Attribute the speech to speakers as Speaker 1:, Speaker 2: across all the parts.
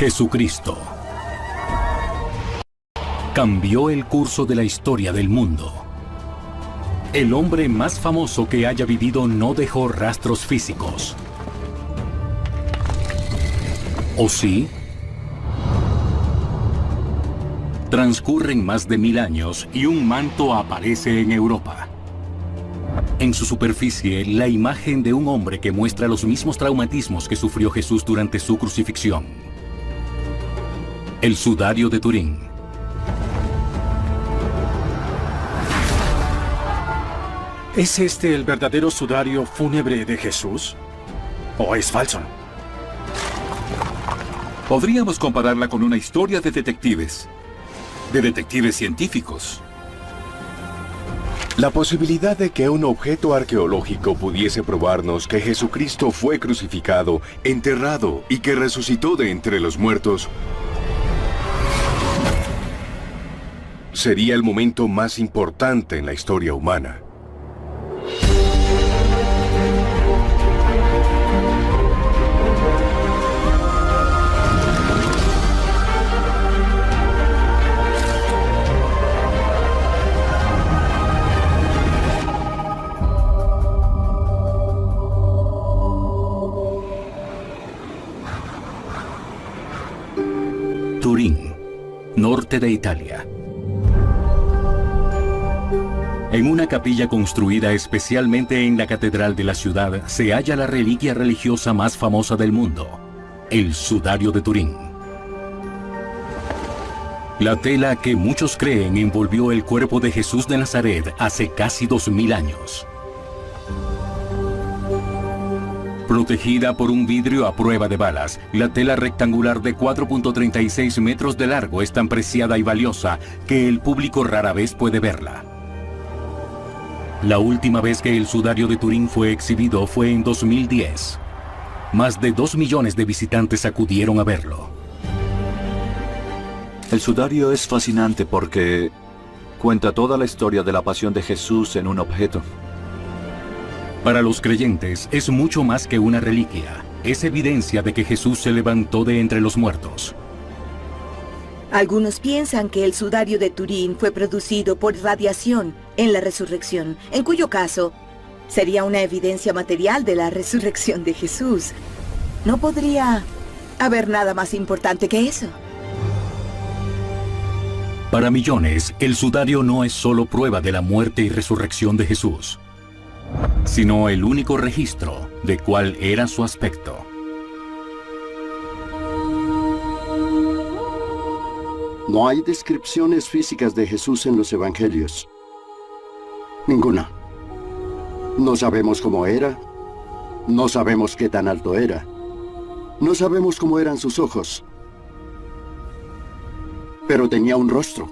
Speaker 1: Jesucristo cambió el curso de la historia del mundo. El hombre más famoso que haya vivido no dejó rastros físicos. ¿O sí? Transcurren más de 1000 años y un manto aparece en Europa. En su superficie, la imagen de un hombre que muestra los mismos traumatismos que sufrió Jesús durante su crucifixión. El sudario de Turín.
Speaker 2: ¿Es este el verdadero sudario fúnebre de Jesús? ¿O es falso?
Speaker 3: Podríamos compararla con una historia de detectives científicos.
Speaker 4: La posibilidad de que un objeto arqueológico pudiese probarnos que Jesucristo fue crucificado, enterrado y que resucitó de entre los muertos sería el momento más importante en la historia humana.
Speaker 1: Turín, norte de Italia. En una capilla construida especialmente en la catedral de la ciudad se halla la reliquia religiosa más famosa del mundo, el sudario de Turín. La tela que muchos creen envolvió el cuerpo de Jesús de Nazaret hace casi 2000 años. Protegida por un vidrio a prueba de balas, la tela rectangular de 4.36 metros de largo es tan preciada y valiosa que el público rara vez puede verla. La última vez que el sudario de Turín fue exhibido fue en 2010. Más de 2 millones de visitantes acudieron a verlo.
Speaker 5: El sudario es fascinante porque cuenta toda la historia de la pasión de Jesús en un objeto.
Speaker 1: Para los creyentes es mucho más que una reliquia. Es evidencia de que Jesús se levantó de entre los muertos.
Speaker 6: Algunos piensan que el sudario de Turín fue producido por radiación en la resurrección, en cuyo caso sería una evidencia material de la resurrección de Jesús. No podría haber nada más importante que eso.
Speaker 1: Para millones, el sudario no es solo prueba de la muerte y resurrección de Jesús, sino el único registro de cuál era su aspecto.
Speaker 7: No hay descripciones físicas de Jesús en los evangelios. Ninguna. No sabemos cómo era. No sabemos qué tan alto era. No sabemos cómo eran sus ojos. Pero tenía un rostro.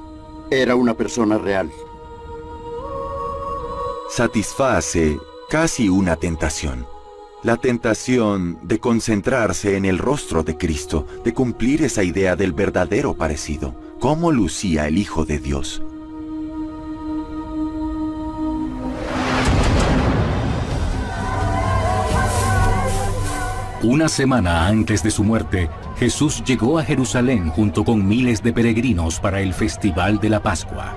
Speaker 7: Era una persona real.
Speaker 8: Satisface casi una tentación. La tentación de concentrarse en el rostro de Cristo, de cumplir esa idea del verdadero parecido, cómo lucía el Hijo de Dios.
Speaker 1: Una semana antes de su muerte, Jesús llegó a Jerusalén junto con miles de peregrinos para el Festival de la Pascua.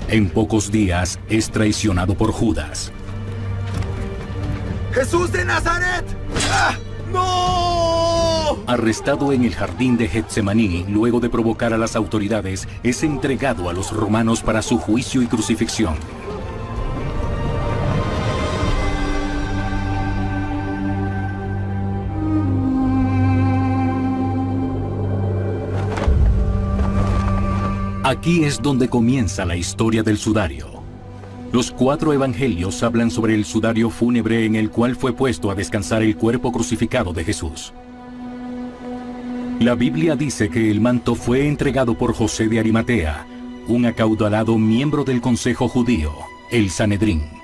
Speaker 1: En pocos días es traicionado por Judas.
Speaker 9: ¡Jesús de Nazaret! ¡Ah! ¡No!
Speaker 1: Arrestado en el jardín de Getsemaní, luego de provocar a las autoridades, es entregado a los romanos para su juicio y crucifixión. Aquí es donde comienza la historia del sudario. Los 4 evangelios hablan sobre el sudario fúnebre en el cual fue puesto a descansar el cuerpo crucificado de Jesús. La Biblia dice que el manto fue entregado por José de Arimatea, un acaudalado miembro del Consejo Judío, el Sanedrín.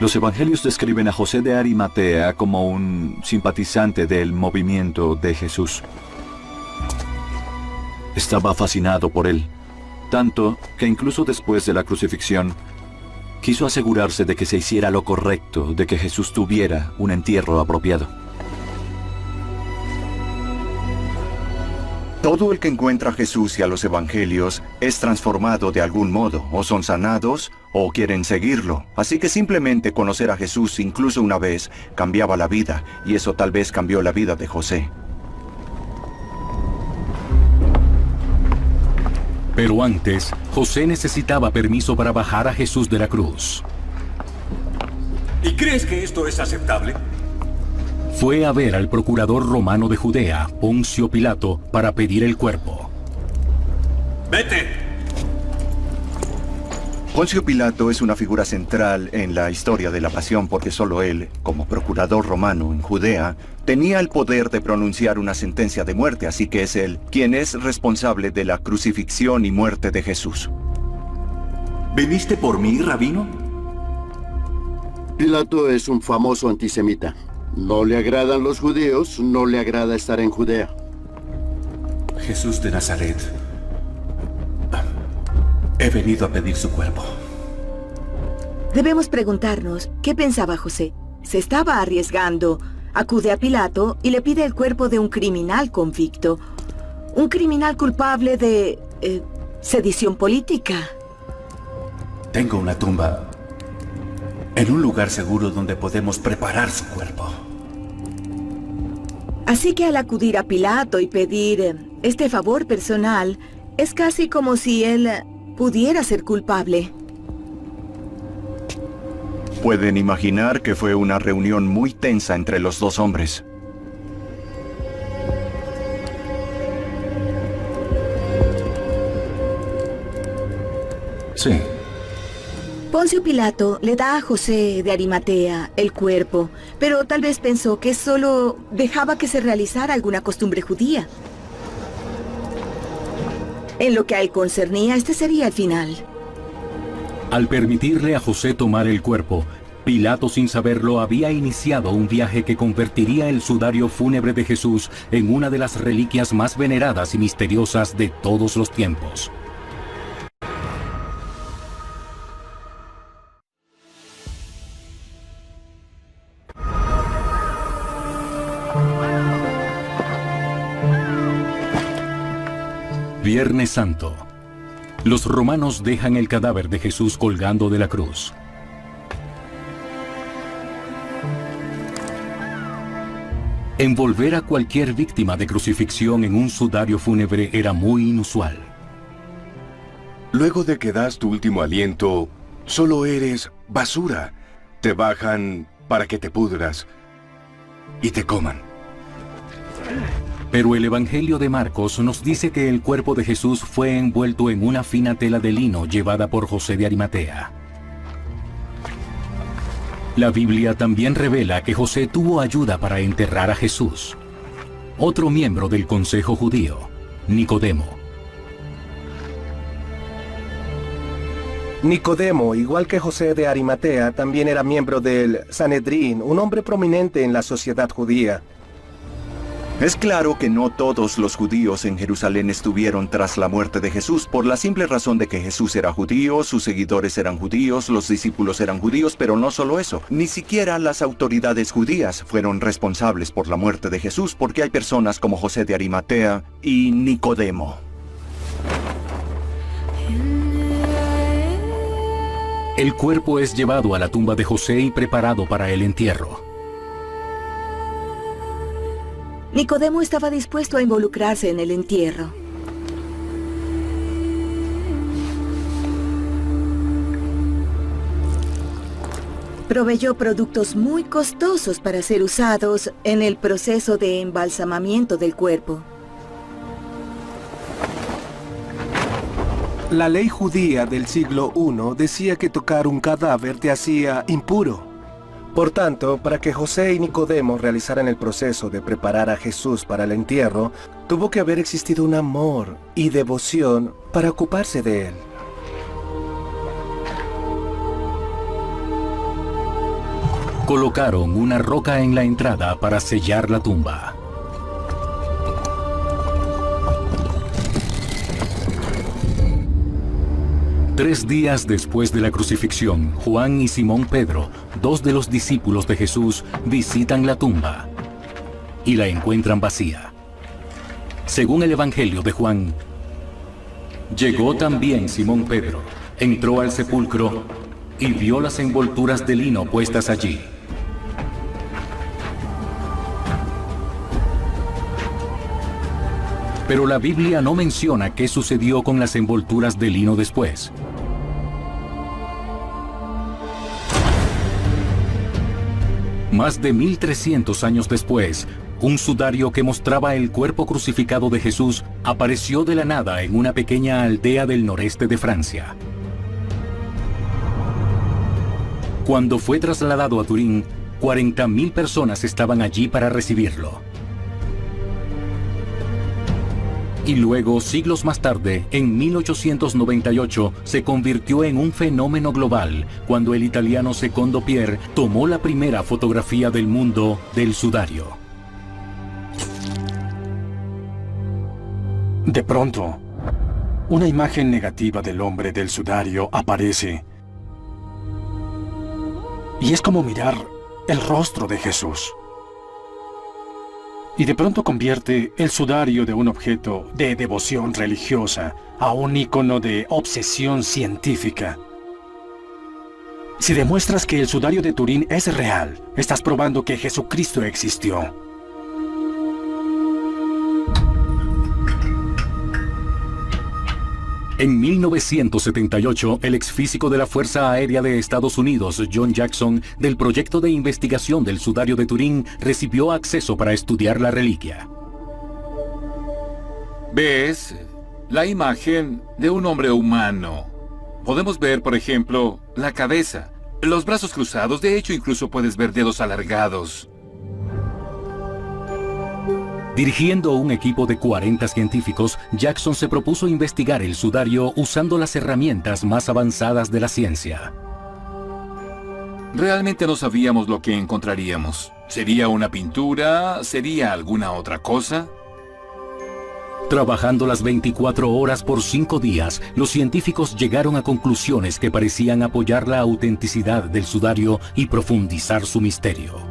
Speaker 5: Los evangelios describen a José de Arimatea como un simpatizante del movimiento de Jesús. Estaba fascinado por él. Tanto que incluso después de la crucifixión, quiso asegurarse de que se hiciera lo correcto, de que Jesús tuviera un entierro apropiado.
Speaker 10: Todo el que encuentra a Jesús y a los evangelios es transformado de algún modo, o son sanados, o quieren seguirlo. Así que simplemente conocer a Jesús incluso una vez cambiaba la vida, y eso tal vez cambió la vida de José.
Speaker 1: Pero antes, José necesitaba permiso para bajar a Jesús de la cruz.
Speaker 9: ¿Y crees que esto es aceptable?
Speaker 1: Fue a ver al procurador romano de Judea, Poncio Pilato, para pedir el cuerpo.
Speaker 9: ¡Vete!
Speaker 10: Poncio Pilato es una figura central en la historia de la pasión porque solo él, como procurador romano en Judea, tenía el poder de pronunciar una sentencia de muerte, así que es él quien es responsable de la crucifixión y muerte de Jesús.
Speaker 9: ¿Viniste por mí, rabino?
Speaker 7: Pilato es un famoso antisemita. No le agradan los judíos, no le agrada estar en Judea.
Speaker 9: Jesús de Nazaret. He venido a pedir su cuerpo.
Speaker 6: Debemos preguntarnos, ¿qué pensaba José? Se estaba arriesgando. Acude a Pilato y le pide el cuerpo de un criminal convicto. Un criminal culpable de sedición política.
Speaker 9: Tengo una tumba en un lugar seguro donde podemos preparar su cuerpo.
Speaker 6: Así que al acudir a Pilato y pedir este favor personal, es casi como si él pudiera ser culpable.
Speaker 10: Pueden imaginar que fue una reunión muy tensa entre los dos hombres.
Speaker 1: Sí.
Speaker 6: Poncio Pilato le da a José de Arimatea el cuerpo, pero tal vez pensó que solo dejaba que se realizara alguna costumbre judía. En lo que a él concernía, este sería el final.
Speaker 1: Al permitirle a José tomar el cuerpo, Pilato, sin saberlo, había iniciado un viaje que convertiría el sudario fúnebre de Jesús en una de las reliquias más veneradas y misteriosas de todos los tiempos. Viernes Santo. Los romanos dejan el cadáver de Jesús colgando de la cruz. Envolver a cualquier víctima de crucifixión en un sudario fúnebre era muy inusual.
Speaker 4: Luego de que das tu último aliento, solo eres basura. Te bajan para que te pudras y te coman.
Speaker 1: Pero el Evangelio de Marcos nos dice que el cuerpo de Jesús fue envuelto en una fina tela de lino llevada por José de Arimatea. La Biblia también revela que José tuvo ayuda para enterrar a Jesús. Otro miembro del Consejo Judío, Nicodemo.
Speaker 11: Nicodemo, igual que José de Arimatea, también era miembro del Sanedrín, un hombre prominente en la sociedad judía.
Speaker 10: Es claro que no todos los judíos en Jerusalén estuvieron tras la muerte de Jesús por la simple razón de que Jesús era judío, sus seguidores eran judíos, los discípulos eran judíos, pero no solo eso. Ni siquiera las autoridades judías fueron responsables por la muerte de Jesús porque hay personas como José de Arimatea y Nicodemo.
Speaker 1: El cuerpo es llevado a la tumba de José y preparado para el entierro.
Speaker 6: Nicodemo estaba dispuesto a involucrarse en el entierro. Proveyó productos muy costosos para ser usados en el proceso de embalsamamiento del cuerpo.
Speaker 11: La ley judía del siglo I decía que tocar un cadáver te hacía impuro. Por tanto, para que José y Nicodemo realizaran el proceso de preparar a Jesús para el entierro, tuvo que haber existido un amor y devoción para ocuparse de él.
Speaker 1: Colocaron una roca en la entrada para sellar la tumba. 3 días después de la crucifixión, Juan y Simón Pedro, 2 de los discípulos de Jesús, visitan la tumba y la encuentran vacía. Según el Evangelio de Juan, llegó también Simón Pedro, entró al sepulcro y vio las envolturas de lino puestas allí. Pero la Biblia no menciona qué sucedió con las envolturas de lino después. Más de 1300 años después, un sudario que mostraba el cuerpo crucificado de Jesús apareció de la nada en una pequeña aldea del noreste de Francia. Cuando fue trasladado a Turín, 40.000 personas estaban allí para recibirlo. Y luego, siglos más tarde, en 1898, se convirtió en un fenómeno global cuando el italiano Secondo Pier tomó la primera fotografía del mundo del sudario.
Speaker 2: De pronto, una imagen negativa del hombre del sudario aparece. Y es como mirar el rostro de Jesús. Y de pronto convierte el sudario de un objeto de devoción religiosa a un ícono de obsesión científica. Si demuestras que el sudario de Turín es real, estás probando que Jesucristo existió.
Speaker 1: En 1978, el exfísico de la Fuerza Aérea de Estados Unidos, John Jackson, del proyecto de investigación del sudario de Turín, recibió acceso para estudiar la reliquia.
Speaker 3: ¿Ves? La imagen de un hombre humano. Podemos ver, por ejemplo, la cabeza, los brazos cruzados, de hecho incluso puedes ver dedos alargados.
Speaker 1: Dirigiendo un equipo de 40 científicos, Jackson se propuso investigar el sudario usando las herramientas más avanzadas de la ciencia.
Speaker 3: Realmente no sabíamos lo que encontraríamos. ¿Sería una pintura? ¿Sería alguna otra cosa?
Speaker 1: Trabajando las 24 horas por 5 días, los científicos llegaron a conclusiones que parecían apoyar la autenticidad del sudario y profundizar su misterio.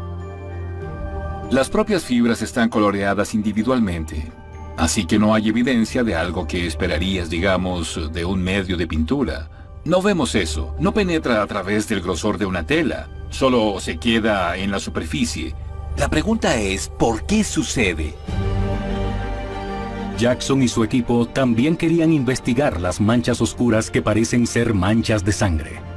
Speaker 3: Las propias fibras están coloreadas individualmente, así que no hay evidencia de algo que esperarías, digamos, de un medio de pintura. No vemos eso, no penetra a través del grosor de una tela, solo se queda en la superficie. La pregunta es, ¿por qué sucede?
Speaker 1: Jackson y su equipo también querían investigar las manchas oscuras que parecen ser manchas de sangre.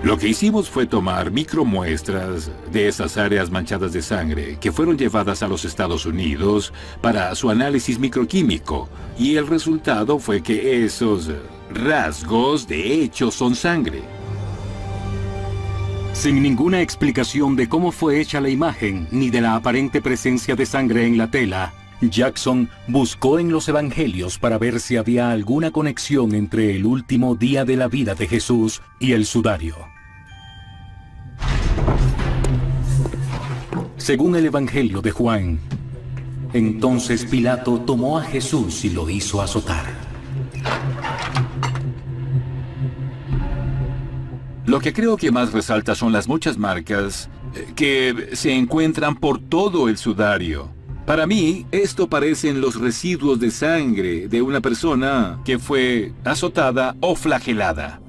Speaker 3: Lo que hicimos fue tomar micromuestras de esas áreas manchadas de sangre que fueron llevadas a los Estados Unidos para su análisis microquímico, y el resultado fue que esos rasgos de hecho son sangre.
Speaker 1: Sin ninguna explicación de cómo fue hecha la imagen ni de la aparente presencia de sangre en la tela, Jackson buscó en los evangelios para ver si había alguna conexión entre el último día de la vida de Jesús y el sudario. Según el Evangelio de Juan, entonces Pilato tomó a Jesús y lo hizo azotar.
Speaker 3: Lo que creo que más resalta son las muchas marcas que se encuentran por todo el sudario. Para mí, esto parecen los residuos de sangre de una persona que fue azotada o flagelada.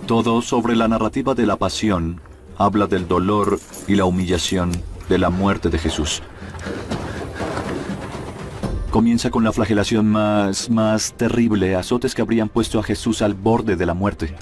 Speaker 5: Todo sobre la narrativa de la pasión habla del dolor y la humillación de la muerte de Jesús. Comienza con la flagelación más terrible, azotes que habrían puesto a Jesús al borde de la muerte.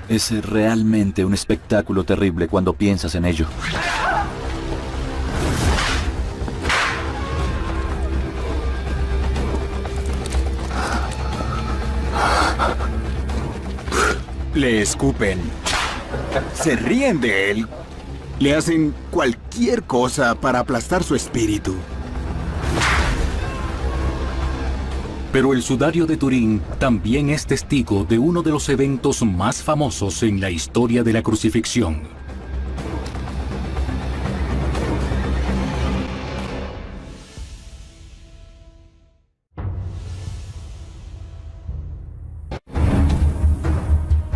Speaker 5: Es realmente un espectáculo terrible cuando piensas en ello.
Speaker 2: Le escupen.
Speaker 12: Se ríen de él. Le hacen cualquier cosa para aplastar su espíritu.
Speaker 1: Pero el sudario de Turín también es testigo de uno de los eventos más famosos en la historia de la crucifixión.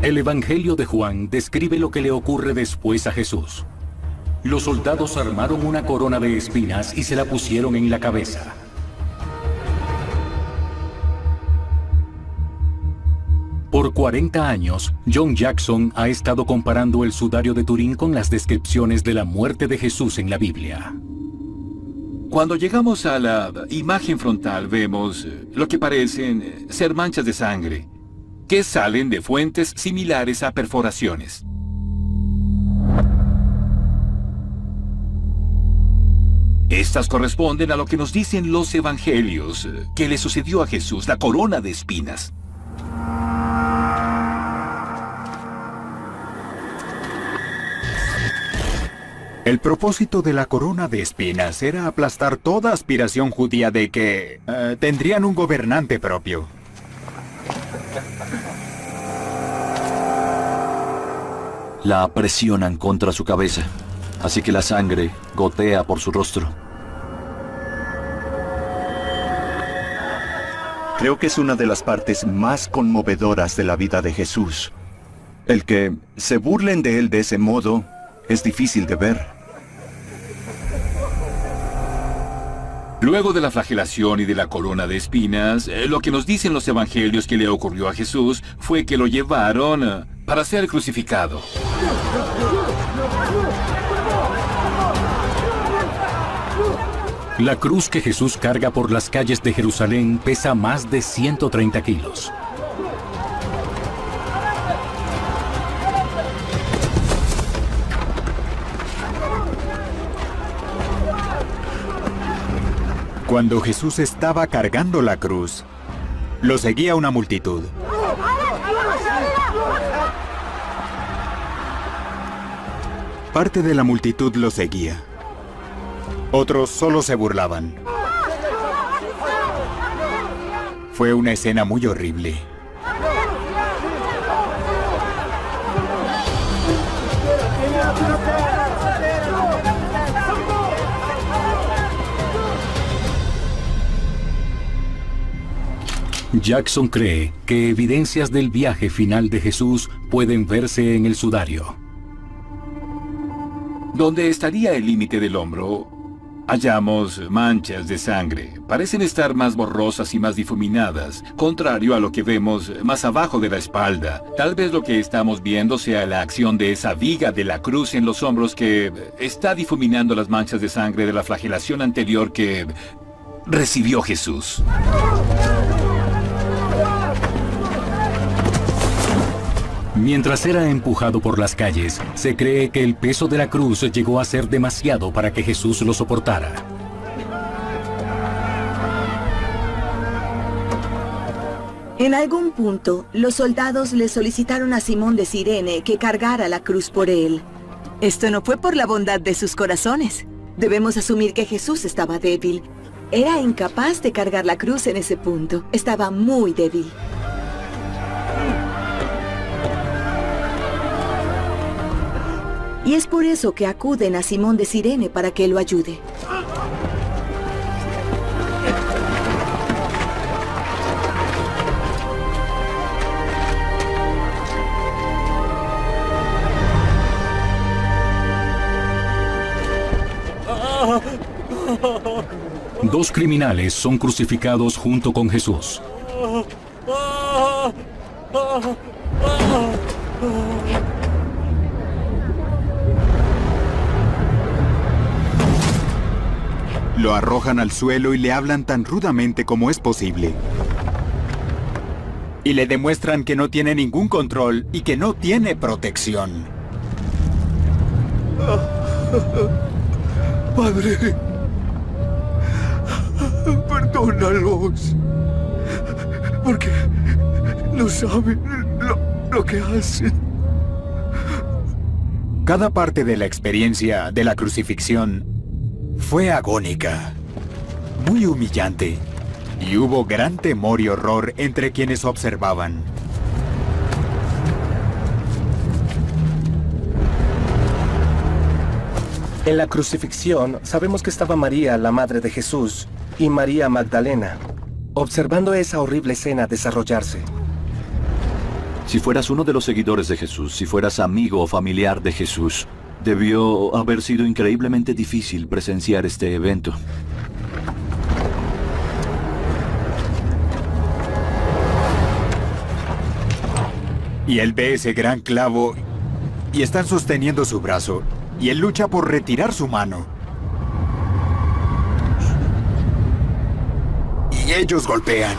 Speaker 1: El Evangelio de Juan describe lo que le ocurre después a Jesús. Los soldados armaron una corona de espinas y se la pusieron en la cabeza. Por 40 años, John Jackson ha estado comparando el sudario de Turín con las descripciones de la muerte de Jesús en la Biblia.
Speaker 3: Cuando llegamos a la imagen frontal vemos lo que parecen ser manchas de sangre, que salen de fuentes similares a perforaciones. Estas corresponden a lo que nos dicen los evangelios, que le sucedió a Jesús, la corona de espinas.
Speaker 13: El propósito de la corona de espinas era aplastar toda aspiración judía de que tendrían un gobernante propio.
Speaker 5: La presionan contra su cabeza, así que la sangre gotea por su rostro.
Speaker 10: Creo que es una de las partes más conmovedoras de la vida de Jesús. El que se burlen de él de ese modo es difícil de ver.
Speaker 3: Luego de la flagelación y de la corona de espinas, lo que nos dicen los evangelios que le ocurrió a Jesús fue que lo llevaron para ser crucificado.
Speaker 1: La cruz que Jesús carga por las calles de Jerusalén pesa más de 130 kilos.
Speaker 13: Cuando Jesús estaba cargando la cruz, lo seguía una multitud. Parte de la multitud lo seguía. Otros solo se burlaban. Fue una escena muy horrible.
Speaker 1: Jackson cree que evidencias del viaje final de Jesús pueden verse en el sudario.
Speaker 3: Donde estaría el límite del hombro, hallamos manchas de sangre. Parecen estar más borrosas y más difuminadas, contrario a lo que vemos más abajo de la espalda. Tal vez lo que estamos viendo sea la acción de esa viga de la cruz en los hombros que está difuminando las manchas de sangre de la flagelación anterior que recibió Jesús.
Speaker 1: Mientras era empujado por las calles, se cree que el peso de la cruz llegó a ser demasiado para que Jesús lo soportara.
Speaker 6: En algún punto, los soldados le solicitaron a Simón de Cirene que cargara la cruz por él. Esto no fue por la bondad de sus corazones. Debemos asumir que Jesús estaba débil. Era incapaz de cargar la cruz en ese punto. Estaba muy débil. Y es por eso que acuden a Simón de Cirene para que lo ayude.
Speaker 1: Dos criminales son crucificados junto con Jesús.
Speaker 13: Lo arrojan al suelo y le hablan tan rudamente como es posible. Y le demuestran que no tiene ningún control y que no tiene protección.
Speaker 14: Padre, perdónalos, porque no saben lo que hacen.
Speaker 13: Cada parte de la experiencia de la crucifixión fue agónica, muy humillante, y hubo gran temor y horror entre quienes observaban.
Speaker 11: En la crucifixión sabemos que estaba María, la madre de Jesús, y María Magdalena, observando esa horrible escena desarrollarse.
Speaker 5: Si fueras uno de los seguidores de Jesús, si fueras amigo o familiar de Jesús, debió haber sido increíblemente difícil presenciar este evento.
Speaker 13: Y él ve ese gran clavo y están sosteniendo su brazo, y él lucha por retirar su mano. Y ellos golpean.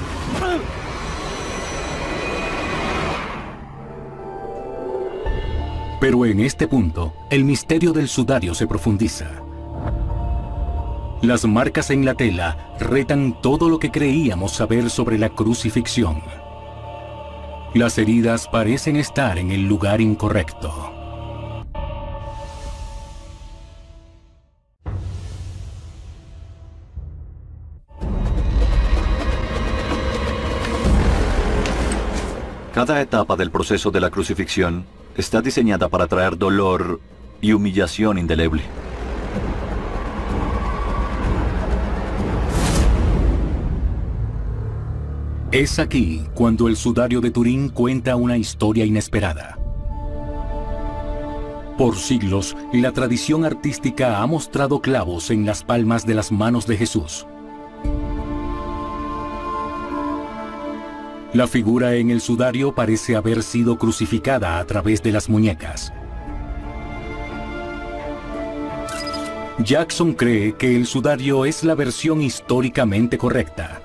Speaker 1: Pero en este punto, el misterio del sudario se profundiza. Las marcas en la tela retan todo lo que creíamos saber sobre la crucifixión. Las heridas parecen estar en el lugar incorrecto.
Speaker 5: Cada etapa del proceso de la crucifixión está diseñada para traer dolor y humillación indeleble.
Speaker 1: Es aquí cuando el sudario de Turín cuenta una historia inesperada. Por siglos, la tradición artística ha mostrado clavos en las palmas de las manos de Jesús. La figura en el sudario parece haber sido crucificada a través de las muñecas. Jackson cree que el sudario es la versión históricamente correcta.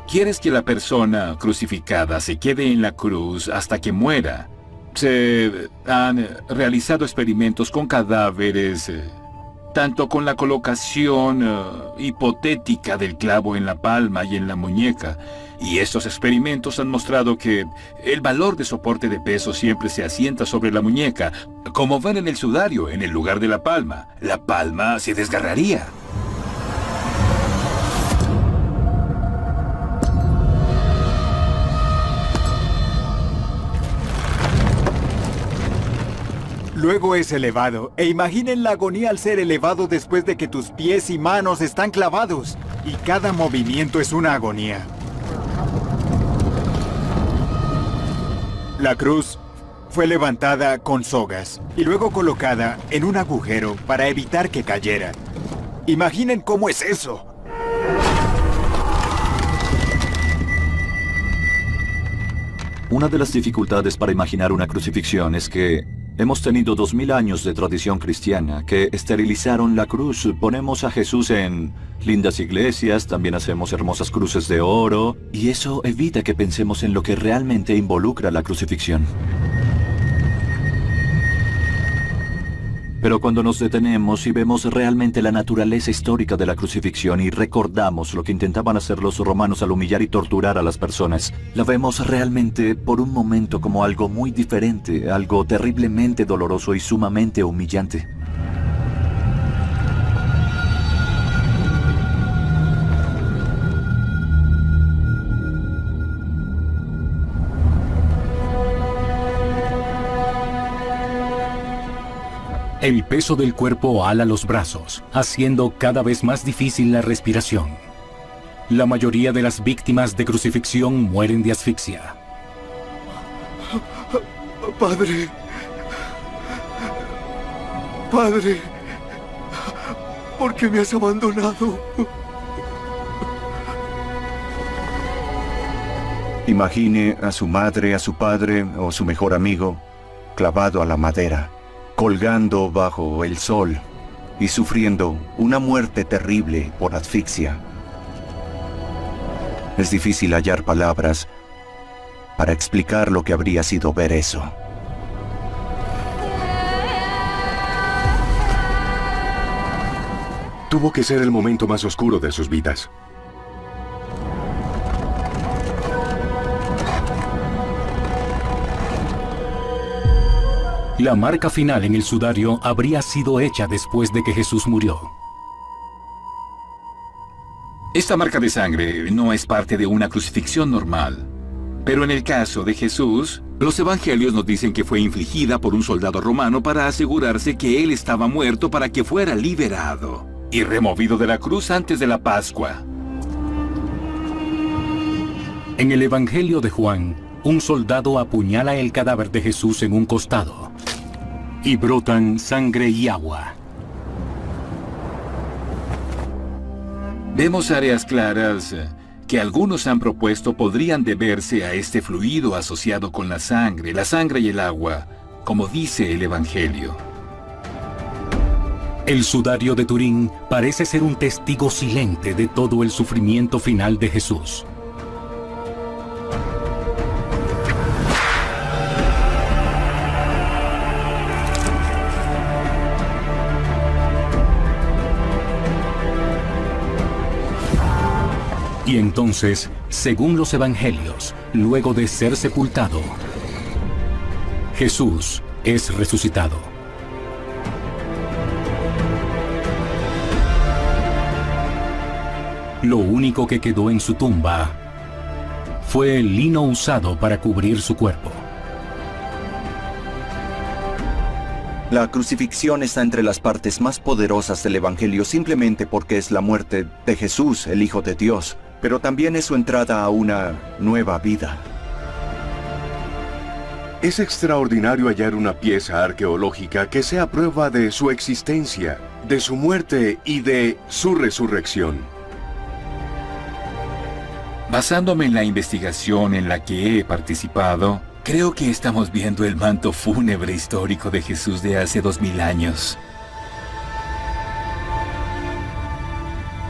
Speaker 3: ¿Quieres que la persona crucificada se quede en la cruz hasta que muera? Se han realizado experimentos con cadáveres, tanto con la colocación hipotética del clavo en la palma y en la muñeca. Y estos experimentos han mostrado que el valor de soporte de peso siempre se asienta sobre la muñeca, como ven en el sudario, en el lugar de la palma. La palma se desgarraría.
Speaker 13: Luego es elevado, e imaginen la agonía al ser elevado después de que tus pies y manos están clavados, y cada movimiento es una agonía. La cruz fue levantada con sogas y luego colocada en un agujero para evitar que cayera. Imaginen cómo es eso.
Speaker 5: Una de las dificultades para imaginar una crucifixión es que hemos tenido 2000 años de tradición cristiana que esterilizaron la cruz. Ponemos a Jesús en lindas iglesias, también hacemos hermosas cruces de oro, y eso evita que pensemos en lo que realmente involucra la crucifixión. Pero cuando nos detenemos y vemos realmente la naturaleza histórica de la crucifixión y recordamos lo que intentaban hacer los romanos al humillar y torturar a las personas, la vemos realmente por un momento como algo muy diferente, algo terriblemente doloroso y sumamente humillante.
Speaker 1: El peso del cuerpo ala los brazos, haciendo cada vez más difícil la respiración. La mayoría de las víctimas de crucifixión mueren de asfixia.
Speaker 14: Padre. Padre. ¿Por qué me has abandonado?
Speaker 10: Imagine a su madre, a su padre o su mejor amigo clavado a la madera, colgando bajo el sol y sufriendo una muerte terrible por asfixia. Es difícil hallar palabras para explicar lo que habría sido ver eso.
Speaker 4: Tuvo que ser el momento más oscuro de sus vidas.
Speaker 1: La marca final en el sudario habría sido hecha después de que Jesús murió.
Speaker 3: Esta marca de sangre no es parte de una crucifixión normal. Pero en el caso de Jesús, los evangelios nos dicen que fue infligida por un soldado romano para asegurarse que él estaba muerto para que fuera liberado y removido de la cruz antes de la Pascua.
Speaker 1: En el Evangelio de Juan, un soldado apuñala el cadáver de Jesús en un costado y brotan sangre y agua.
Speaker 3: Vemos áreas claras que algunos han propuesto podrían deberse a este fluido asociado con la sangre y el agua, como dice el Evangelio.
Speaker 1: El sudario de Turín parece ser un testigo silente de todo el sufrimiento final de Jesús. Y entonces, según los evangelios, luego de ser sepultado, Jesús es resucitado. Lo único que quedó en su tumba fue el lino usado para cubrir su cuerpo.
Speaker 10: La crucifixión está entre las partes más poderosas del Evangelio simplemente porque es la muerte de Jesús, el Hijo de Dios, pero también es su entrada a una nueva vida.
Speaker 4: Es extraordinario hallar una pieza arqueológica que sea prueba de su existencia, de su muerte y de su resurrección.
Speaker 3: Basándome en la investigación en la que he participado, creo que estamos viendo el manto fúnebre histórico de Jesús de hace 2000 años.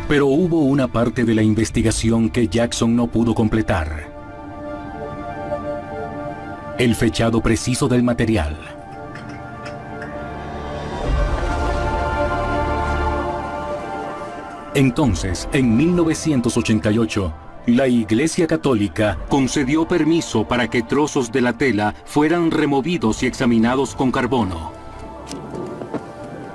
Speaker 1: Pero hubo una parte de la investigación que Jackson no pudo completar: el fechado preciso del material. Entonces, en 1988, la Iglesia Católica concedió permiso para que trozos de la tela fueran removidos y examinados con carbono.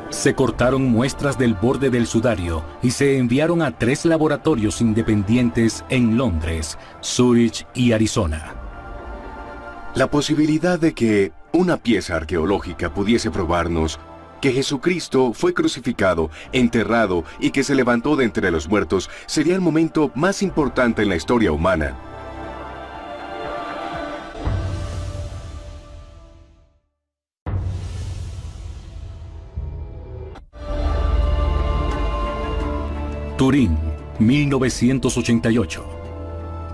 Speaker 1: Se cortaron muestras del borde del sudario y se enviaron a 3 laboratorios independientes en Londres, Zúrich y Arizona.
Speaker 4: La posibilidad de que una pieza arqueológica pudiese probarnos que Jesucristo fue crucificado, enterrado y que se levantó de entre los muertos sería el momento más importante en la historia humana.
Speaker 1: Turín, 1988.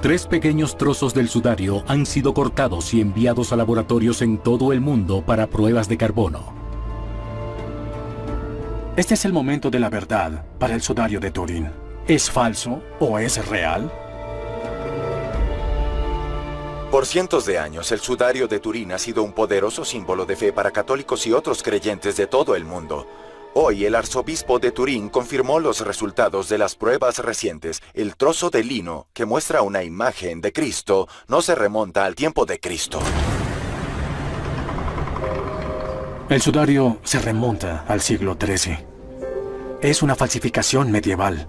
Speaker 1: 3 pequeños trozos del sudario han sido cortados y enviados a laboratorios en todo el mundo para pruebas de carbono.
Speaker 2: Este es el momento de la verdad para el sudario de Turín. ¿Es falso o es real?
Speaker 8: Por cientos de años, el sudario de Turín ha sido un poderoso símbolo de fe para católicos y otros creyentes de todo el mundo. Hoy, el arzobispo de Turín confirmó los resultados de las pruebas recientes. El trozo de lino que muestra una imagen de Cristo no se remonta al tiempo de Cristo.
Speaker 2: El sudario se remonta al siglo XIII. Es una falsificación medieval.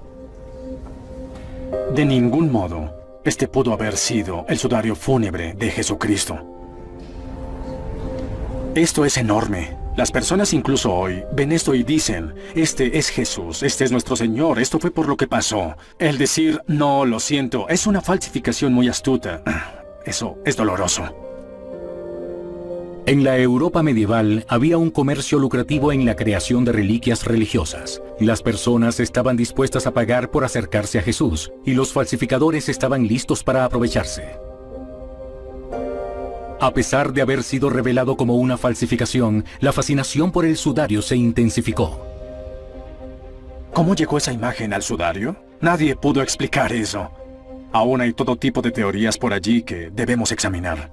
Speaker 2: De ningún modo, este pudo haber sido el sudario fúnebre de Jesucristo. Esto es enorme. Las personas incluso hoy ven esto y dicen: este es Jesús, este es nuestro Señor, esto fue por lo que pasó. El decir, no, lo siento, es una falsificación muy astuta. Eso es doloroso.
Speaker 1: En la Europa medieval había un comercio lucrativo en la creación de reliquias religiosas. Las personas estaban dispuestas a pagar por acercarse a Jesús, y los falsificadores estaban listos para aprovecharse. A pesar de haber sido revelado como una falsificación, la fascinación por el sudario se intensificó.
Speaker 2: ¿Cómo llegó esa imagen al sudario? Nadie pudo explicar eso. Aún hay todo tipo de teorías por allí que debemos examinar.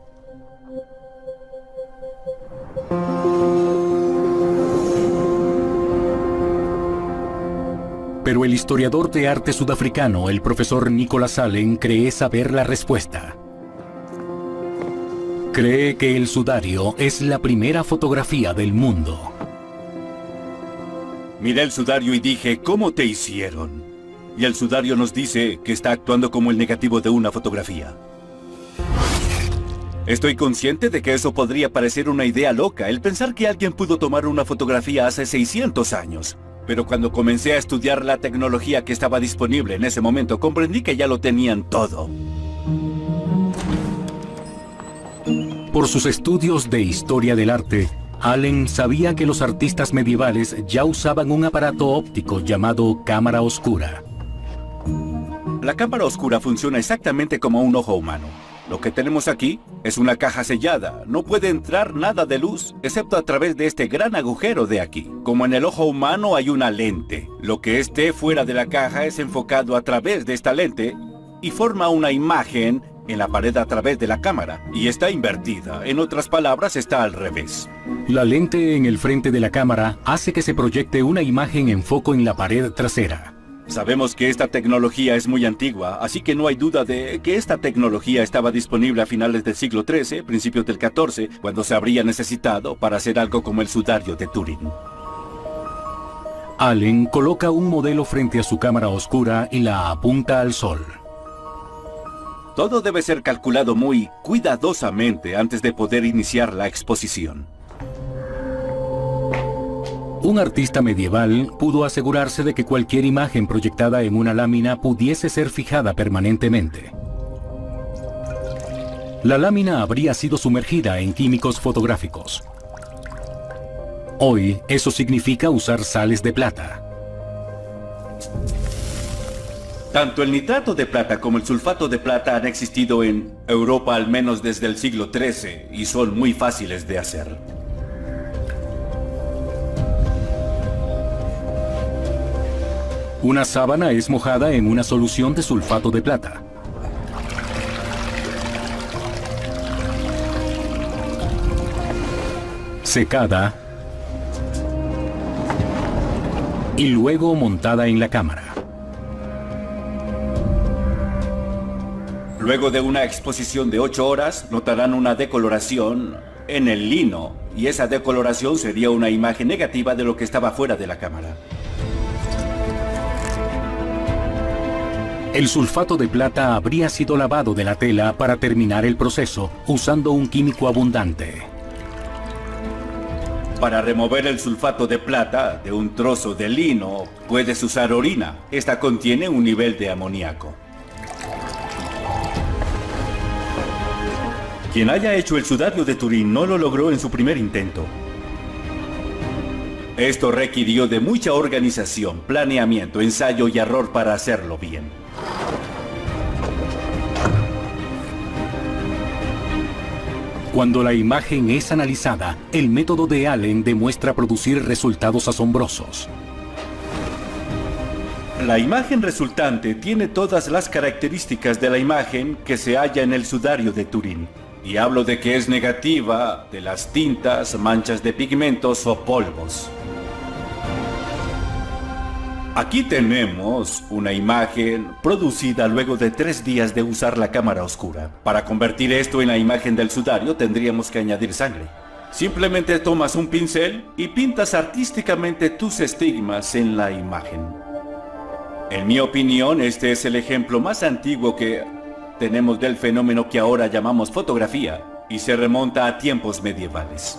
Speaker 1: Pero el historiador de arte sudafricano, el profesor Nicholas Allen, cree saber la respuesta. Cree que el sudario es la primera fotografía del mundo.
Speaker 9: Miré el sudario y dije, ¿cómo te hicieron? Y el sudario nos dice que está actuando como el negativo de una fotografía. Estoy consciente de que eso podría parecer una idea loca, el pensar que alguien pudo tomar una fotografía hace 600 años. Pero cuando comencé a estudiar la tecnología que estaba disponible en ese momento, comprendí que ya lo tenían todo.
Speaker 1: Por sus estudios de historia del arte, Allen sabía que los artistas medievales ya usaban un aparato óptico llamado cámara oscura.
Speaker 9: La cámara oscura funciona exactamente como un ojo humano. Lo que tenemos aquí es una caja sellada. No puede entrar nada de luz, excepto a través de este gran agujero de aquí. Como en el ojo humano hay una lente. Lo que esté fuera de la caja es enfocado a través de esta lente y forma una imagen en la pared a través de la cámara. Y está invertida. En otras palabras, está al revés.
Speaker 1: La lente en el frente de la cámara hace que se proyecte una imagen en foco en la pared trasera.
Speaker 9: Sabemos que esta tecnología es muy antigua, así que no hay duda de que esta tecnología estaba disponible a finales del siglo XIII, principios del XIV, cuando se habría necesitado para hacer algo como el sudario de Turín.
Speaker 1: Allen coloca un modelo frente a su cámara oscura y la apunta al sol.
Speaker 9: Todo debe ser calculado muy cuidadosamente antes de poder iniciar la exposición.
Speaker 1: Un artista medieval pudo asegurarse de que cualquier imagen proyectada en una lámina pudiese ser fijada permanentemente. La lámina habría sido sumergida en químicos fotográficos. Hoy, eso significa usar sales de plata.
Speaker 9: Tanto el nitrato de plata como el sulfato de plata han existido en Europa al menos desde el siglo XIII y son muy fáciles de hacer.
Speaker 1: Una sábana es mojada en una solución de sulfato de plata. Secada y luego montada en la cámara.
Speaker 9: Luego de una exposición de 8 horas, notarán una decoloración en el lino, y esa decoloración sería una imagen negativa de lo que estaba fuera de la cámara.
Speaker 1: El sulfato de plata habría sido lavado de la tela para terminar el proceso usando un químico abundante.
Speaker 9: Para remover el sulfato de plata de un trozo de lino, puedes usar orina. Esta contiene un nivel de amoníaco. Quien haya hecho el sudario de Turín no lo logró en su primer intento. Esto requirió de mucha organización, planeamiento, ensayo y error para hacerlo bien.
Speaker 1: Cuando la imagen es analizada, el método de Allen demuestra producir resultados asombrosos.
Speaker 9: La imagen resultante tiene todas las características de la imagen que se halla en el sudario de Turín. Y hablo de que es negativa de las tintas, manchas de pigmentos o polvos. Aquí tenemos una imagen producida luego de 3 días de usar la cámara oscura. Para convertir esto en la imagen del sudario tendríamos que añadir sangre. Simplemente tomas un pincel y pintas artísticamente tus estigmas en la imagen. En mi opinión, este es el ejemplo más antiguo que tenemos del fenómeno que ahora llamamos fotografía y se remonta a tiempos medievales.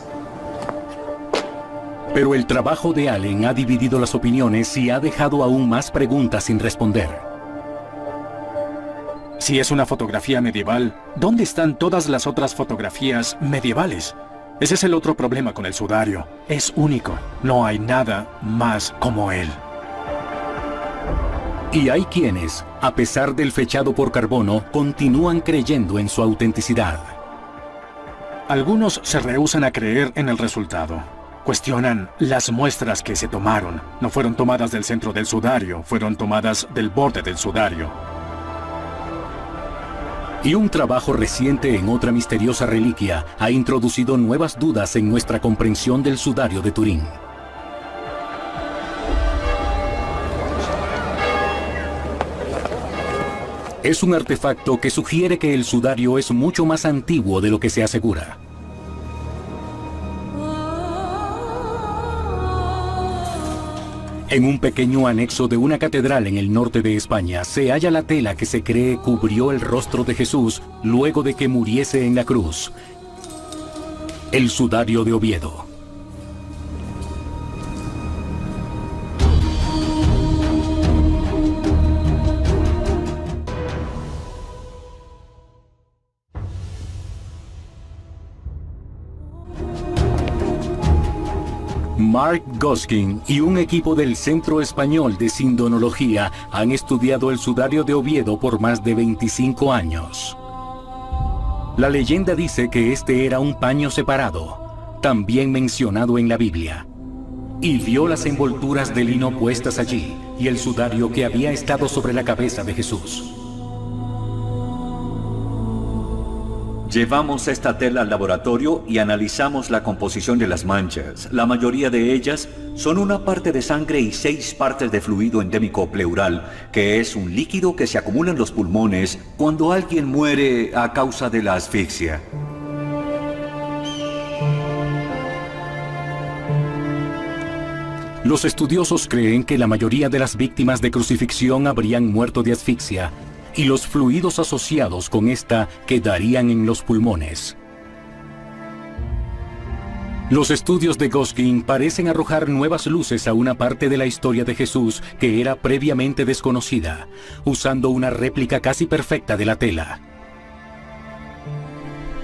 Speaker 1: Pero el trabajo de Allen ha dividido las opiniones y ha dejado aún más preguntas sin responder.
Speaker 2: Si es una fotografía medieval, ¿dónde están todas las otras fotografías medievales? Ese es el otro problema con el sudario. Es único. No hay nada más como él.
Speaker 1: Y hay quienes, a pesar del fechado por carbono, continúan creyendo en su autenticidad.
Speaker 2: Algunos se rehúsan a creer en el resultado. Cuestionan las muestras que se tomaron. No fueron tomadas del centro del sudario, fueron tomadas del borde del sudario.
Speaker 1: Y un trabajo reciente en otra misteriosa reliquia ha introducido nuevas dudas en nuestra comprensión del sudario de Turín. Es un artefacto que sugiere que el sudario es mucho más antiguo de lo que se asegura. En un pequeño anexo de una catedral en el norte de España se halla la tela que se cree cubrió el rostro de Jesús luego de que muriese en la cruz. El sudario de Oviedo. Mark Goskin y un equipo del Centro Español de Sindonología han estudiado el sudario de Oviedo por más de 25 años. La leyenda dice que este era un paño separado, también mencionado en la Biblia, y vio las envolturas de lino puestas allí y el sudario que había estado sobre la cabeza de Jesús.
Speaker 5: Llevamos esta tela al laboratorio y analizamos la composición de las manchas. La mayoría de ellas son una parte de sangre y 6 partes de fluido endémico pleural, que es un líquido que se acumula en los pulmones cuando alguien muere a causa de la asfixia.
Speaker 1: Los estudiosos creen que la mayoría de las víctimas de crucifixión habrían muerto de asfixia, y los fluidos asociados con esta quedarían en los pulmones. Los estudios de Goskin parecen arrojar nuevas luces a una parte de la historia de Jesús que era previamente desconocida, usando una réplica casi perfecta de la tela.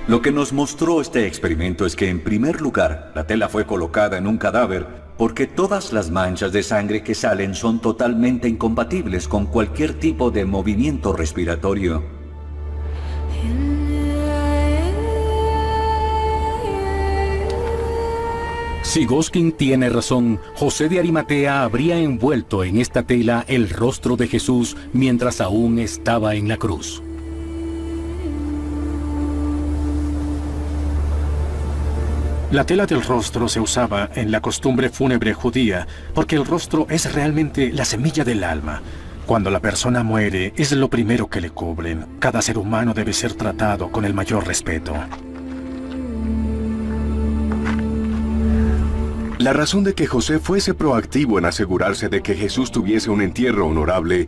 Speaker 5: Lo que nos mostró este experimento es que, en primer lugar, la tela fue colocada en un cadáver porque todas las manchas de sangre que salen son totalmente incompatibles con cualquier tipo de movimiento respiratorio.
Speaker 1: Si Goskin tiene razón, José de Arimatea habría envuelto en esta tela el rostro de Jesús mientras aún estaba en la cruz.
Speaker 2: La tela del rostro se usaba en la costumbre fúnebre judía porque el rostro es realmente la semilla del alma. Cuando la persona muere, es lo primero que le cubren. Cada ser humano debe ser tratado con el mayor respeto.
Speaker 4: La razón de que José fuese proactivo en asegurarse de que Jesús tuviese un entierro honorable,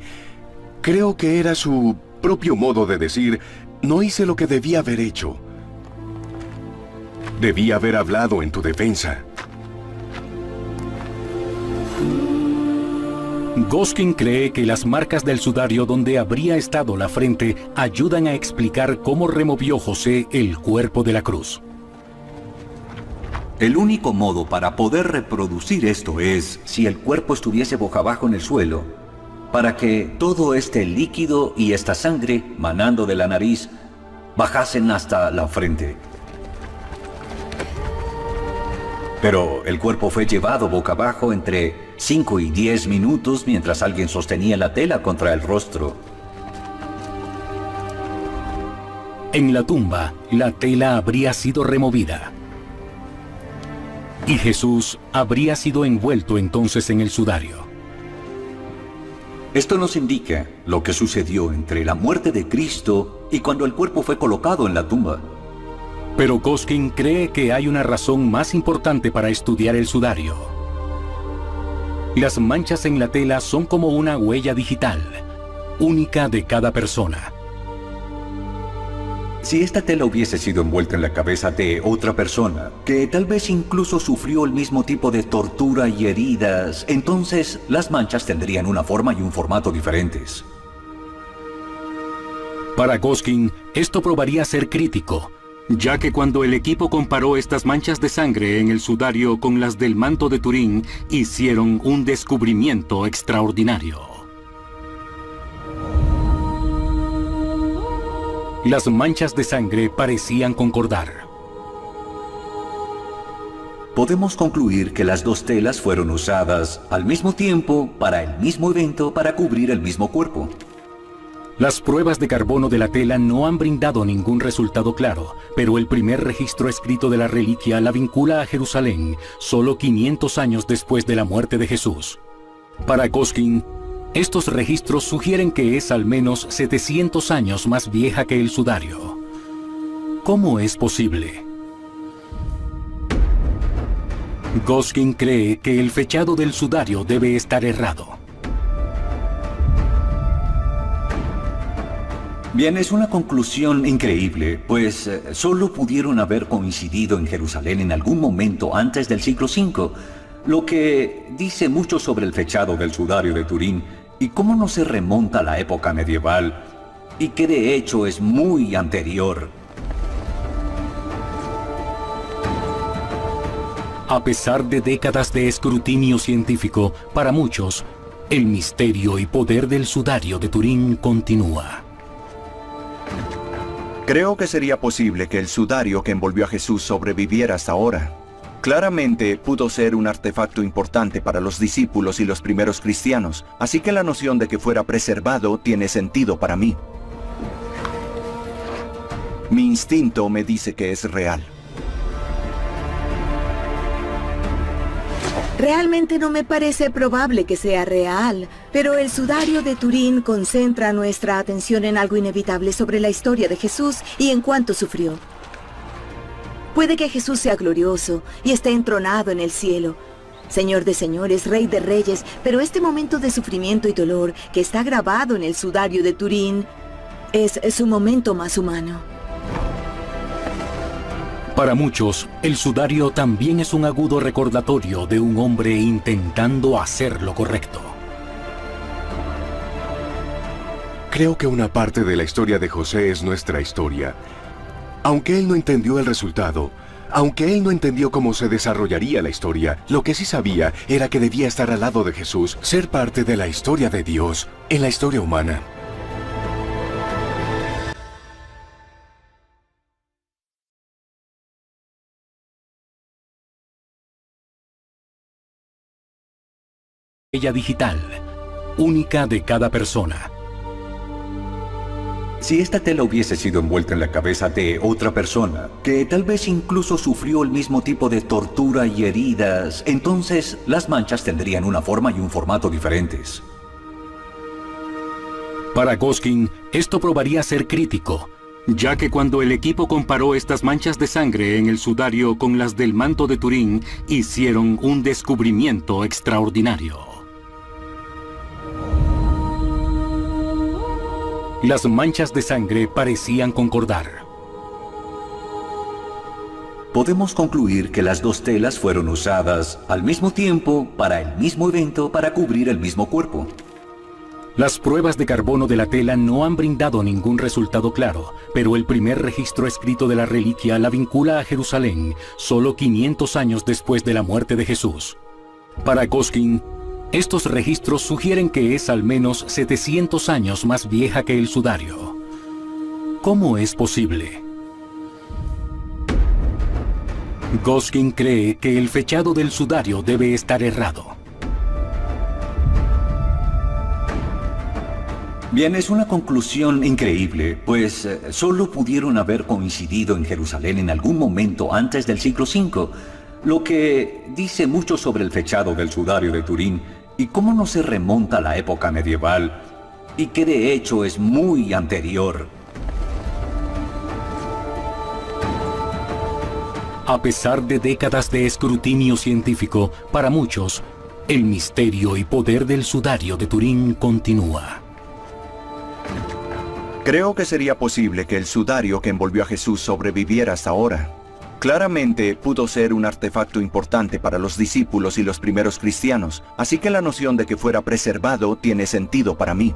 Speaker 4: creo que era su propio modo de decir, no hice lo que debía haber hecho. Debía haber hablado en tu defensa.
Speaker 1: Goskin cree que las marcas del sudario donde habría estado la frente ayudan a explicar cómo removió José el cuerpo de la cruz.
Speaker 5: El único modo para poder reproducir esto es si el cuerpo estuviese boca abajo en el suelo, para que todo este líquido y esta sangre manando de la nariz bajasen hasta la frente. Pero el cuerpo fue llevado boca abajo entre 5 y 10 minutos mientras alguien sostenía la tela contra el rostro.
Speaker 1: En la tumba, la tela habría sido removida. Y Jesús habría sido envuelto entonces en el sudario.
Speaker 5: Esto nos indica lo que sucedió entre la muerte de Cristo y cuando el cuerpo fue colocado en la tumba.
Speaker 1: Pero Goskin cree que hay una razón más importante para estudiar el sudario. Las manchas en la tela son como una huella digital, única de cada persona.
Speaker 5: Si esta tela hubiese sido envuelta en la cabeza de otra persona, que tal vez incluso sufrió el mismo tipo de tortura y heridas, entonces las manchas tendrían una forma y un formato diferentes.
Speaker 1: Para Goskin, esto probaría ser crítico, ya que cuando el equipo comparó estas manchas de sangre en el sudario con las del manto de Turín, hicieron un descubrimiento extraordinario. Las manchas de sangre parecían concordar.
Speaker 5: Podemos concluir que las dos telas fueron usadas al mismo tiempo para el mismo evento para cubrir el mismo cuerpo.
Speaker 1: Las pruebas de carbono de la tela no han brindado ningún resultado claro, pero el primer registro escrito de la reliquia la vincula a Jerusalén, solo 500 años después de la muerte de Jesús. Para Goskin, Estos registros sugieren que es al menos 700 años más vieja que el sudario. ¿Cómo es posible? Goskin cree que el fechado del sudario debe estar errado.
Speaker 15: Bien, es una conclusión increíble, pues solo pudieron haber coincidido en Jerusalén en algún momento antes del siglo V, lo que dice mucho sobre el fechado del sudario de Turín y cómo no se remonta a la época medieval, y que de hecho es muy anterior.
Speaker 1: A pesar de décadas de escrutinio científico, para muchos, el misterio y poder del sudario de Turín continúa.
Speaker 10: Creo que sería posible que el sudario que envolvió a Jesús sobreviviera hasta ahora. Claramente pudo ser un artefacto importante para los discípulos y los primeros cristianos, así que la noción de que fuera preservado tiene sentido para mí. Mi instinto me dice que es real.
Speaker 6: Realmente no me parece probable que sea real, pero el sudario de Turín concentra nuestra atención en algo inevitable sobre la historia de Jesús y en cuánto sufrió. Puede que Jesús sea glorioso y esté entronado en el cielo, Señor de señores, Rey de reyes, pero este momento de sufrimiento y dolor que está grabado en el sudario de Turín es su momento más humano.
Speaker 1: Para muchos, el sudario también es un agudo recordatorio de un hombre intentando hacer lo correcto.
Speaker 4: Creo que una parte de la historia de José es nuestra historia. Aunque él no entendió el resultado, aunque él no entendió cómo se desarrollaría la historia, lo que sí sabía era que debía estar al lado de Jesús, ser parte de la historia de Dios en la historia humana.
Speaker 1: Huella digital, única de cada persona.
Speaker 15: Si esta tela hubiese sido envuelta en la cabeza de otra persona, que tal vez incluso sufrió el mismo tipo de tortura y heridas, entonces las manchas tendrían una forma y un formato diferentes.
Speaker 1: Para Goskin, esto probaría ser crítico, ya que cuando el equipo comparó estas manchas de sangre en el sudario con las del manto de Turín, hicieron un descubrimiento extraordinario. Las manchas de sangre parecían concordar.
Speaker 15: Podemos concluir que las dos telas fueron usadas al mismo tiempo para el mismo evento para cubrir el mismo cuerpo.
Speaker 1: Las pruebas de carbono de la tela no han brindado ningún resultado claro, pero el primer registro escrito de la reliquia la vincula a Jerusalén, solo 500 años después de la muerte de Jesús. Para Goskin, estos registros sugieren que es al menos 700 años más vieja que el sudario. ¿Cómo es posible? Goskin cree que el fechado del sudario debe estar errado.
Speaker 15: Bien, es una conclusión increíble, pues solo pudieron haber coincidido en Jerusalén en algún momento antes del siglo V, lo que dice mucho sobre el fechado del sudario de Turín y cómo no se remonta a la época medieval, y que de hecho es muy anterior.
Speaker 1: A pesar de décadas de escrutinio científico, para muchos, el misterio y poder del sudario de Turín continúa.
Speaker 10: Creo que sería posible que el sudario que envolvió a Jesús sobreviviera hasta ahora. Claramente pudo ser un artefacto importante para los discípulos y los primeros cristianos, así que la noción de que fuera preservado tiene sentido para mí.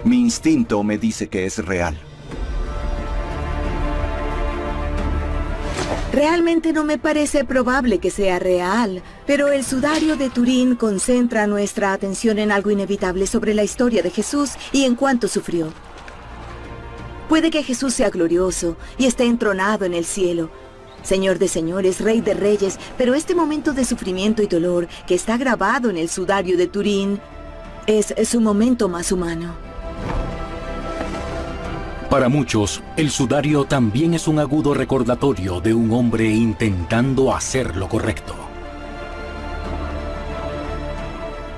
Speaker 10: Mi instinto me dice que es real.
Speaker 6: Realmente no me parece probable que sea real, pero el sudario de Turín concentra nuestra atención en algo inevitable sobre la historia de Jesús y en cuánto sufrió. Puede que Jesús sea glorioso y esté entronado en el cielo, Señor de señores, Rey de reyes, pero este momento de sufrimiento y dolor que está grabado en el sudario de Turín es su momento más humano.
Speaker 1: Para muchos, el sudario también es un agudo recordatorio de un hombre intentando hacer lo correcto.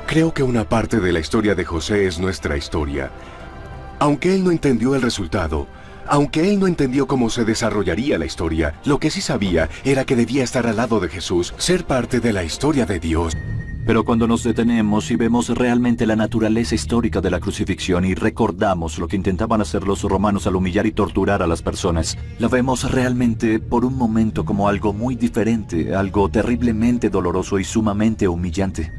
Speaker 4: Creo que una parte de la historia de José es nuestra historia. Aunque él no entendió el resultado, aunque él no entendió cómo se desarrollaría la historia, lo que sí sabía era que debía estar al lado de Jesús, ser parte de la historia de Dios.
Speaker 5: Pero cuando nos detenemos y vemos realmente la naturaleza histórica de la crucifixión y recordamos lo que intentaban hacer los romanos al humillar y torturar a las personas, la vemos realmente por un momento como algo muy diferente, algo terriblemente doloroso y sumamente humillante.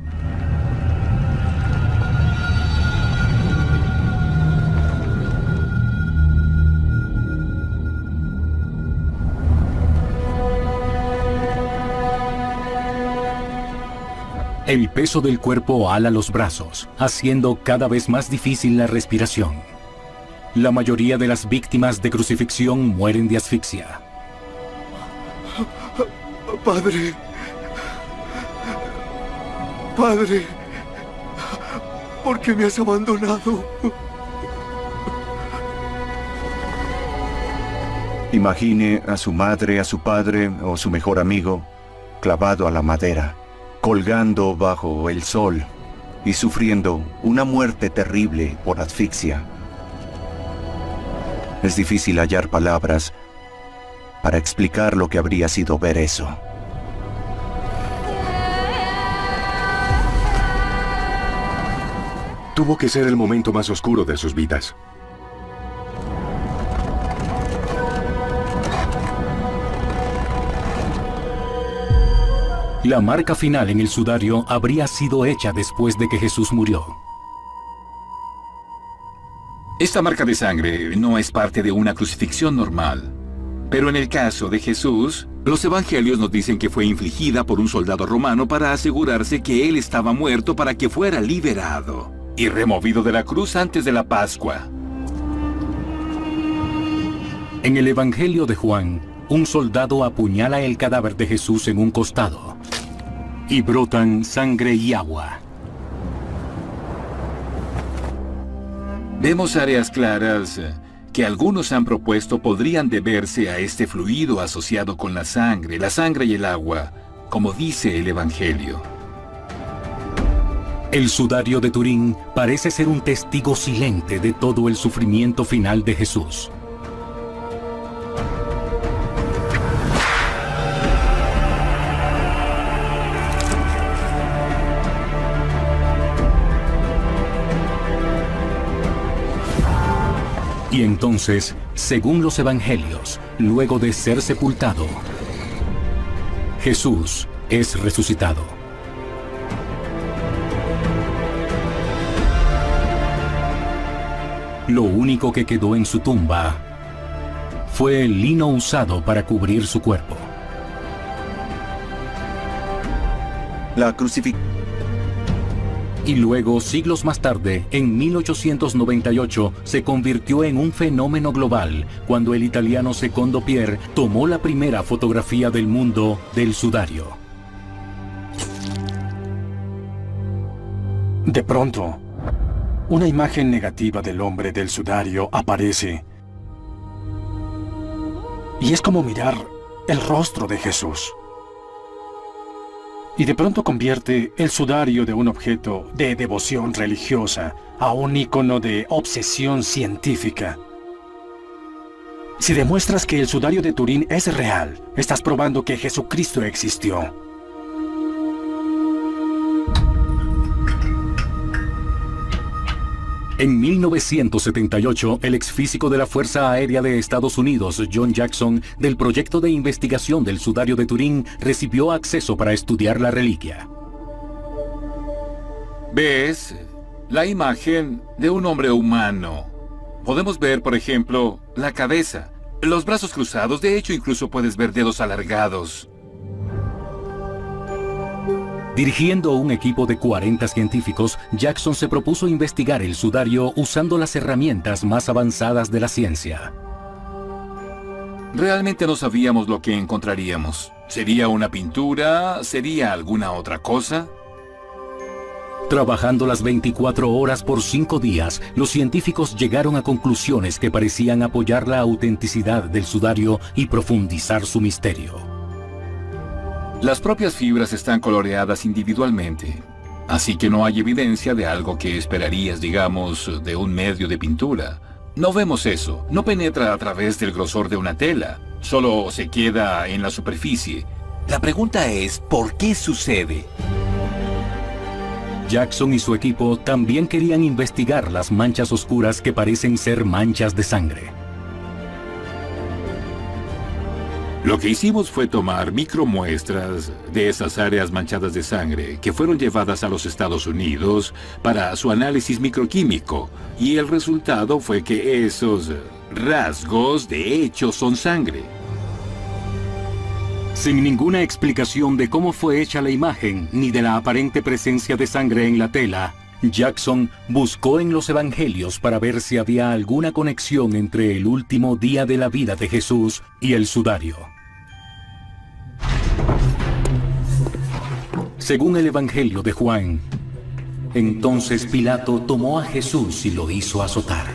Speaker 1: El peso del cuerpo ala los brazos, haciendo cada vez más difícil la respiración. La mayoría de las víctimas de crucifixión mueren de asfixia.
Speaker 14: Padre. Padre. ¿Por qué me has abandonado?
Speaker 10: Imagine a su madre, a su padre o su mejor amigo clavado a la madera, colgando bajo el sol y sufriendo una muerte terrible por asfixia. Es difícil hallar palabras para explicar lo que habría sido ver eso.
Speaker 4: Tuvo que ser el momento más oscuro de sus vidas.
Speaker 1: La marca final en el sudario habría sido hecha después de que Jesús murió.
Speaker 3: Esta marca de sangre no es parte de una crucifixión normal. Pero en el caso de Jesús, los evangelios nos dicen que fue infligida por un soldado romano para asegurarse que él estaba muerto para que fuera liberado y removido de la cruz antes de la Pascua.
Speaker 1: En el Evangelio de Juan, un soldado apuñala el cadáver de Jesús en un costado y brotan sangre y agua.
Speaker 3: Vemos áreas claras que algunos han propuesto podrían deberse a este fluido asociado con la sangre y el agua, como dice el Evangelio.
Speaker 1: El sudario de Turín parece ser un testigo silente de todo el sufrimiento final de Jesús. Y entonces, según los evangelios, luego de ser sepultado, Jesús es resucitado. Lo único que quedó en su tumba fue el lino usado para cubrir su cuerpo.
Speaker 10: La crucifixión.
Speaker 1: Y luego, siglos más tarde, en 1898, se convirtió en un fenómeno global cuando el italiano Secondo Pier tomó la primera fotografía del mundo del sudario.
Speaker 2: De pronto, una imagen negativa del hombre del sudario aparece. Y es como mirar el rostro de Jesús. Y de pronto convierte el sudario de un objeto de devoción religiosa a un ícono de obsesión científica. Si demuestras que el sudario de Turín es real, estás probando que Jesucristo existió.
Speaker 1: En 1978, el exfísico de la Fuerza Aérea de Estados Unidos, John Jackson, del proyecto de investigación del sudario de Turín, recibió acceso para estudiar la reliquia.
Speaker 3: ¿Ves? La imagen de un hombre humano. Podemos ver, por ejemplo, la cabeza, los brazos cruzados, de hecho incluso puedes ver dedos alargados.
Speaker 1: Dirigiendo un equipo de 40 científicos, Jackson se propuso investigar el sudario usando las herramientas más avanzadas de la ciencia.
Speaker 3: Realmente no sabíamos lo que encontraríamos. ¿Sería una pintura? ¿Sería alguna otra cosa?
Speaker 1: Trabajando las 24 horas por 5 días, los científicos llegaron a conclusiones que parecían apoyar la autenticidad del sudario y profundizar su misterio.
Speaker 3: Las propias fibras están coloreadas individualmente. Así que no hay evidencia de algo que esperarías, digamos, de un medio de pintura. No vemos eso. No penetra a través del grosor de una tela. Solo se queda en la superficie.
Speaker 1: La pregunta es, ¿por qué sucede? Jackson y su equipo también querían investigar las manchas oscuras que parecen ser manchas de sangre.
Speaker 3: Lo que hicimos fue tomar micromuestras de esas áreas manchadas de sangre que fueron llevadas a los Estados Unidos para su análisis microquímico, y el resultado fue que esos rasgos de hecho son sangre.
Speaker 1: Sin ninguna explicación de cómo fue hecha la imagen ni de la aparente presencia de sangre en la tela, Jackson buscó en los evangelios para ver si había alguna conexión entre el último día de la vida de Jesús y el sudario. Según el evangelio de Juan, entonces Pilato tomó a Jesús y lo hizo azotar.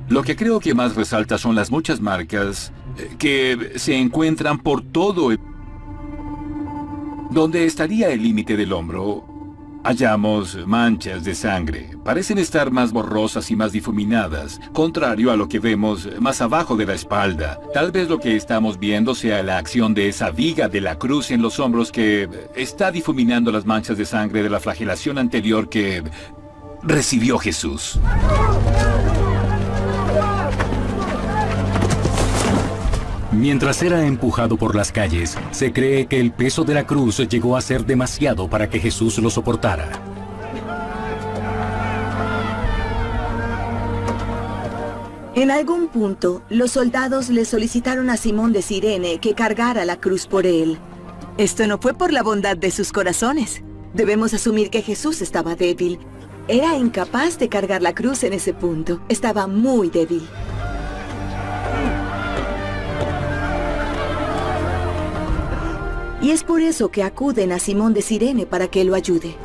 Speaker 3: Lo que creo que más resalta son las muchas marcas que se encuentran por todo el... Donde estaría el límite del hombro, hallamos manchas de sangre. Parecen estar más borrosas y más difuminadas, contrario a lo que vemos más abajo de la espalda. Tal vez lo que estamos viendo sea la acción de esa viga de la cruz en los hombros que está difuminando las manchas de sangre de la flagelación anterior que recibió Jesús.
Speaker 1: Mientras era empujado por las calles, se cree que el peso de la cruz llegó a ser demasiado para que Jesús lo soportara.
Speaker 6: En algún punto, los soldados le solicitaron a Simón de Cirene que cargara la cruz por él. Esto no fue por la bondad de sus corazones. Debemos asumir que Jesús estaba débil. Era incapaz de cargar la cruz en ese punto. Estaba muy débil. Y es por eso que acuden a Simón de Cirene para que lo ayude.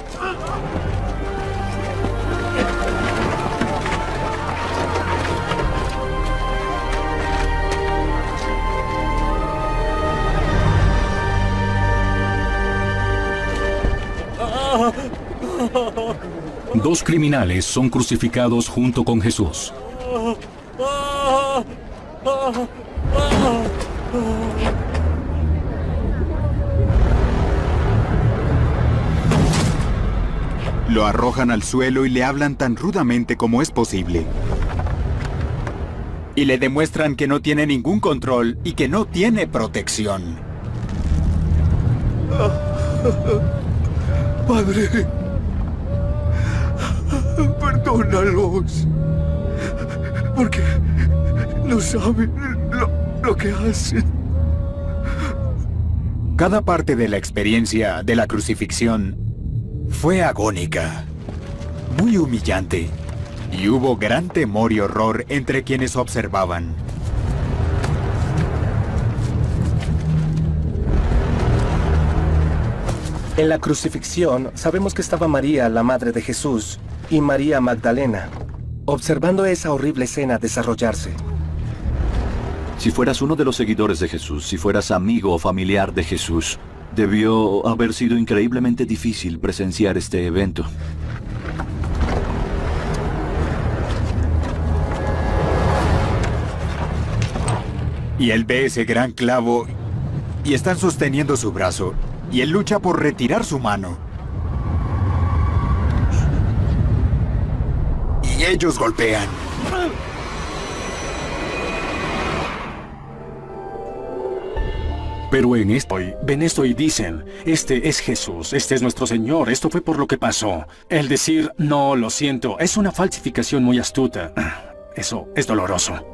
Speaker 1: Dos criminales son crucificados junto con Jesús.
Speaker 13: Lo arrojan al suelo y le hablan tan rudamente como es posible. Y le demuestran que no tiene ningún control y que no tiene protección.
Speaker 14: Padre, perdónalos, porque no saben lo que hacen.
Speaker 13: Cada parte de la experiencia de la crucifixión fue agónica, muy humillante, y hubo gran temor y horror entre quienes observaban.
Speaker 11: En la crucifixión sabemos que estaba María, la madre de Jesús, y María Magdalena, observando esa horrible escena desarrollarse.
Speaker 5: Si fueras uno de los seguidores de Jesús, si fueras amigo o familiar de Jesús, debió haber sido increíblemente difícil presenciar este evento.
Speaker 13: Y él ve ese gran clavo y están sosteniendo su brazo, y él lucha por retirar su mano. Y ellos golpean.
Speaker 2: Pero ven esto y dicen, este es Jesús, este es nuestro Señor, esto fue por lo que pasó. El decir, no, lo siento, es una falsificación muy astuta. Eso es doloroso.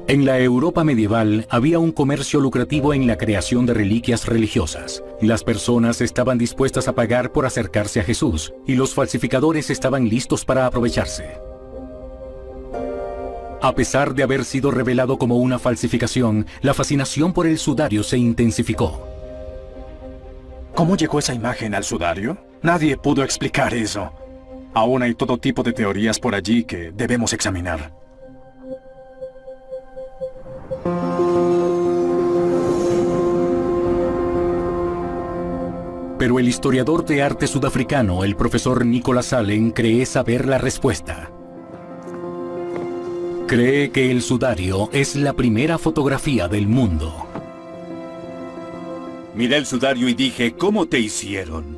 Speaker 1: En la Europa medieval había un comercio lucrativo en la creación de reliquias religiosas. Las personas estaban dispuestas a pagar por acercarse a Jesús, y los falsificadores estaban listos para aprovecharse. A pesar de haber sido revelado como una falsificación, la fascinación por el sudario se intensificó.
Speaker 2: ¿Cómo llegó esa imagen al sudario? Nadie pudo explicar eso. Aún hay todo tipo de teorías por allí que debemos examinar.
Speaker 1: Pero el historiador de arte sudafricano, el profesor Nicholas Allen, cree saber la respuesta. Cree que el sudario es la primera fotografía del mundo.
Speaker 9: Miré el sudario y dije, ¿cómo te hicieron?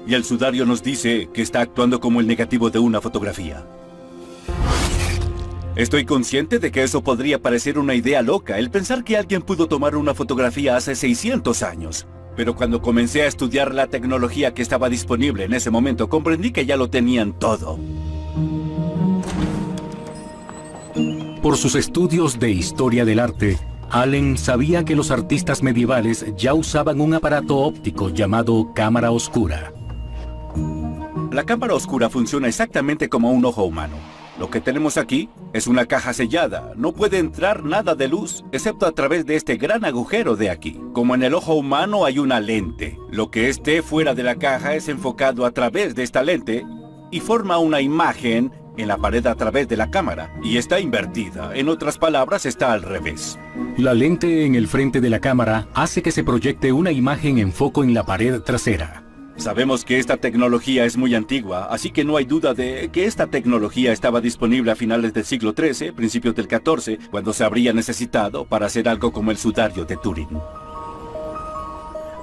Speaker 9: Y el sudario nos dice que está actuando como el negativo de una fotografía. Estoy consciente de que eso podría parecer una idea loca, el pensar que alguien pudo tomar una fotografía hace 600 años. Pero cuando comencé a estudiar la tecnología que estaba disponible en ese momento, comprendí que ya lo tenían todo.
Speaker 1: Por sus estudios de historia del arte, Allen sabía que los artistas medievales ya usaban un aparato óptico llamado cámara oscura.
Speaker 9: La cámara oscura funciona exactamente como un ojo humano. Lo que tenemos aquí es una caja sellada. No puede entrar nada de luz, excepto a través de este gran agujero de aquí. Como en el ojo humano hay una lente. Lo que esté fuera de la caja es enfocado a través de esta lente y forma una imagen en la pared a través de la cámara. Y está invertida. En otras palabras, está al revés.
Speaker 1: La lente en el frente de la cámara hace que se proyecte una imagen en foco en la pared trasera.
Speaker 9: Sabemos que esta tecnología es muy antigua, así que no hay duda de que esta tecnología estaba disponible a finales del siglo XIII, principios del XIV, cuando se habría necesitado para hacer algo como el sudario de Turín.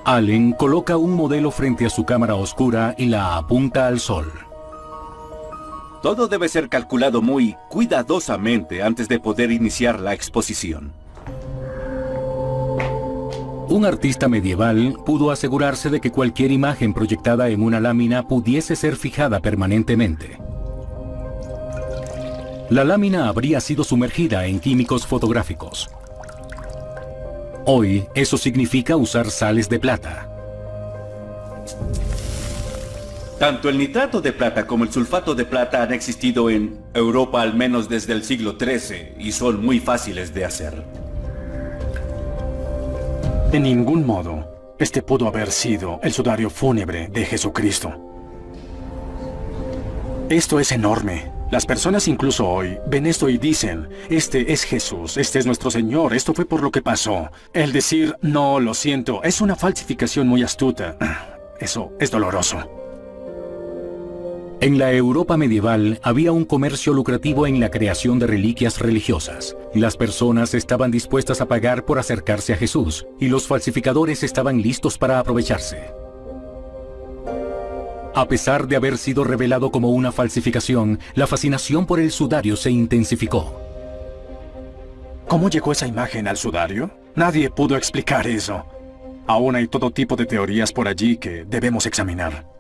Speaker 1: Allen coloca un modelo frente a su cámara oscura y la apunta al sol.
Speaker 9: Todo debe ser calculado muy cuidadosamente antes de poder iniciar la exposición.
Speaker 1: Un artista medieval pudo asegurarse de que cualquier imagen proyectada en una lámina pudiese ser fijada permanentemente. La lámina habría sido sumergida en químicos fotográficos. Hoy, eso significa usar sales de plata.
Speaker 9: Tanto el nitrato de plata como el sulfato de plata han existido en Europa al menos desde el siglo XIII y son muy fáciles de hacer.
Speaker 2: De ningún modo, este pudo haber sido el sudario fúnebre de Jesucristo. Esto es enorme. Las personas incluso hoy ven esto y dicen, este es Jesús, este es nuestro Señor, esto fue por lo que pasó. El decir, no, lo siento, es una falsificación muy astuta. Eso es doloroso.
Speaker 1: En la Europa medieval había un comercio lucrativo en la creación de reliquias religiosas. Las personas estaban dispuestas a pagar por acercarse a Jesús, y los falsificadores estaban listos para aprovecharse. A pesar de haber sido revelado como una falsificación, la fascinación por el sudario se intensificó.
Speaker 2: ¿Cómo llegó esa imagen al sudario? Nadie pudo explicar eso. Aún hay todo tipo de teorías por allí que debemos examinar.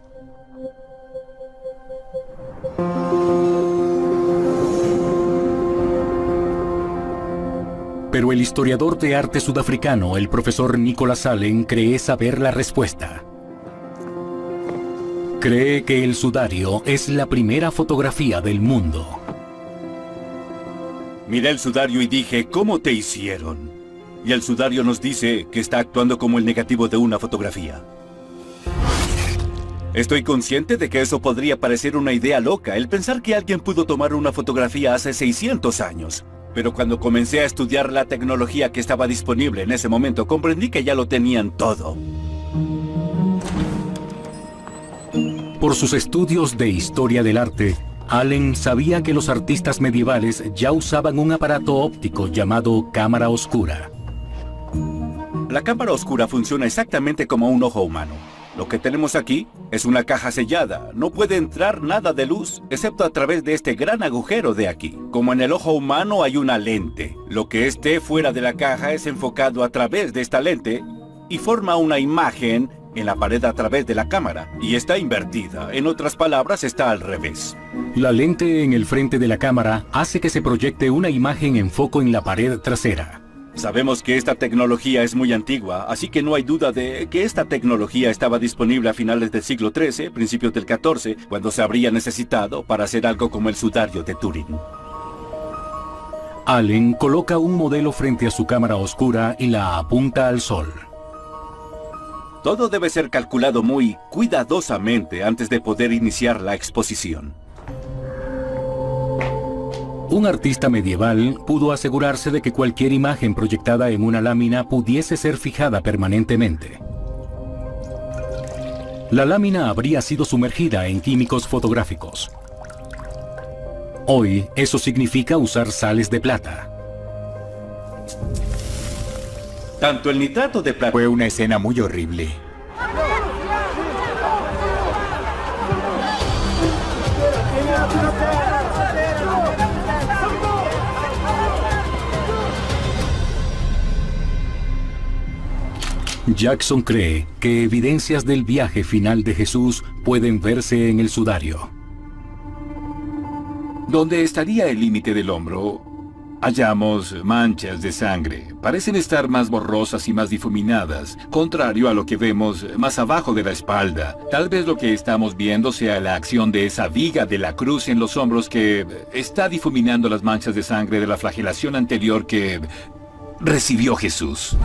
Speaker 1: Pero el historiador de arte sudafricano, el profesor Nicholas Allen, cree saber la respuesta. Cree que el sudario es la primera fotografía del mundo.
Speaker 9: Miré el sudario y dije, ¿cómo te hicieron? Y el sudario nos dice que está actuando como el negativo de una fotografía. Estoy consciente de que eso podría parecer una idea loca, el pensar que alguien pudo tomar una fotografía hace 600 años. Pero cuando comencé a estudiar la tecnología que estaba disponible en ese momento, comprendí que ya lo tenían todo.
Speaker 1: Por sus estudios de historia del arte, Allen sabía que los artistas medievales ya usaban un aparato óptico llamado cámara oscura.
Speaker 9: La cámara oscura funciona exactamente como un ojo humano. Lo que tenemos aquí es una caja sellada. No puede entrar nada de luz, excepto a través de este gran agujero de aquí. Como en el ojo humano hay una lente. Lo que esté fuera de la caja es enfocado a través de esta lente y forma una imagen en la pared a través de la cámara. Y está invertida. En otras palabras, está al revés.
Speaker 1: La lente en el frente de la cámara hace que se proyecte una imagen en foco en la pared trasera.
Speaker 9: Sabemos que esta tecnología es muy antigua, así que no hay duda de que esta tecnología estaba disponible a finales del siglo XIII, principios del XIV, cuando se habría necesitado para hacer algo como el sudario de Turín.
Speaker 1: Allen coloca un modelo frente a su cámara oscura y la apunta al sol.
Speaker 9: Todo debe ser calculado muy cuidadosamente antes de poder iniciar la exposición.
Speaker 1: Un artista medieval pudo asegurarse de que cualquier imagen proyectada en una lámina pudiese ser fijada permanentemente. La lámina habría sido sumergida en químicos fotográficos. Hoy, eso significa usar sales de plata.
Speaker 9: Tanto el nitrato de plata...
Speaker 13: Fue una escena muy horrible.
Speaker 1: Jackson cree que evidencias del viaje final de Jesús pueden verse en el sudario.
Speaker 3: Donde estaría el límite del hombro, hallamos manchas de sangre. Parecen estar más borrosas y más difuminadas, contrario a lo que vemos más abajo de la espalda. Tal vez lo que estamos viendo sea la acción de esa viga de la cruz en los hombros que está difuminando las manchas de sangre de la flagelación anterior que recibió Jesús.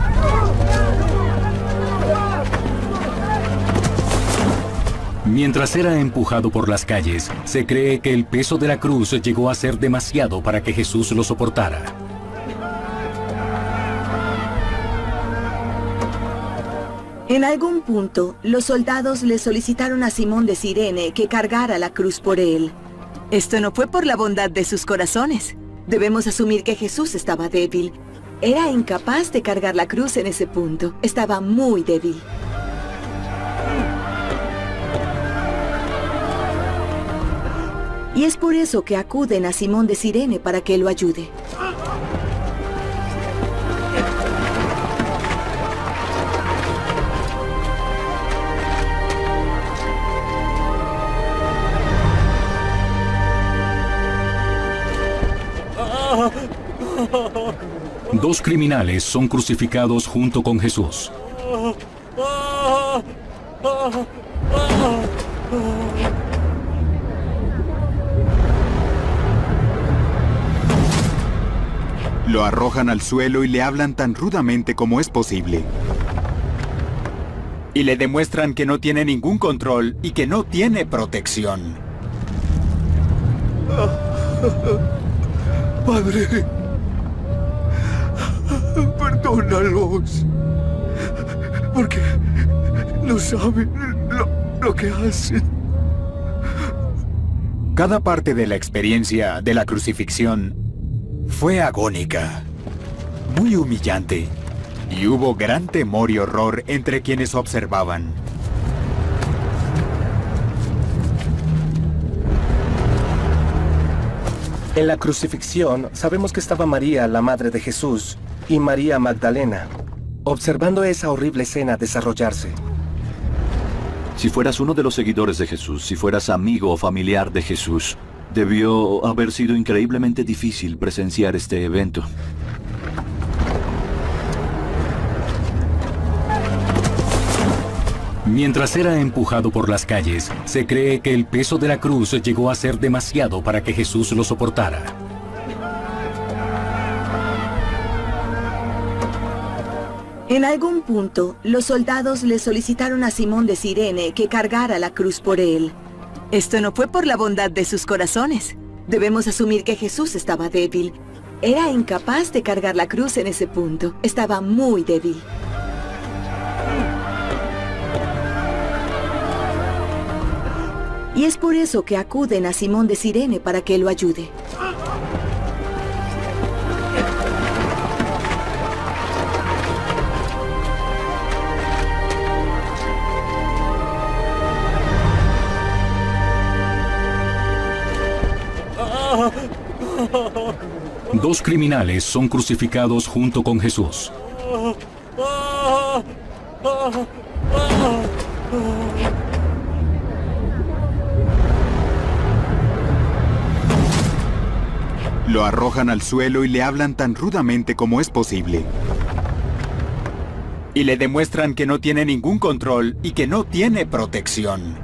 Speaker 1: Mientras era empujado por las calles, se cree que el peso de la cruz llegó a ser demasiado para que Jesús lo soportara.
Speaker 6: En algún punto, los soldados le solicitaron a Simón de Cirene que cargara la cruz por él. Esto no fue por la bondad de sus corazones. Debemos asumir que Jesús estaba débil. Era incapaz de cargar la cruz en ese punto. Estaba muy débil. Y es por eso que acuden a Simón de Cirene para que lo ayude.
Speaker 1: Dos criminales son crucificados junto con Jesús.
Speaker 13: Lo arrojan al suelo y le hablan tan rudamente como es posible. Y le demuestran que no tiene ningún control y que no tiene protección.
Speaker 14: Padre, perdónalos, porque no saben lo que hacen.
Speaker 13: Cada parte de la experiencia de la crucifixión fue agónica, muy humillante, y hubo gran temor y horror entre quienes observaban.
Speaker 11: En la crucifixión sabemos que estaba María, la madre de Jesús, y María Magdalena, observando esa horrible escena desarrollarse.
Speaker 5: Si fueras uno de los seguidores de Jesús, si fueras amigo o familiar de Jesús, debió haber sido increíblemente difícil presenciar este evento.
Speaker 1: Mientras era empujado por las calles, se cree que el peso de la cruz llegó a ser demasiado para que Jesús lo soportara.
Speaker 6: En algún punto, los soldados le solicitaron a Simón de Cirene que cargara la cruz por él. Esto no fue por la bondad de sus corazones. Debemos asumir que Jesús estaba débil. Era incapaz de cargar la cruz en ese punto. Estaba muy débil. Y es por eso que acuden a Simón de Cirene para que lo ayude.
Speaker 1: Dos criminales son crucificados junto con Jesús.
Speaker 13: Lo arrojan al suelo y le hablan tan rudamente como es posible. Y le demuestran que no tiene ningún control y que no tiene protección.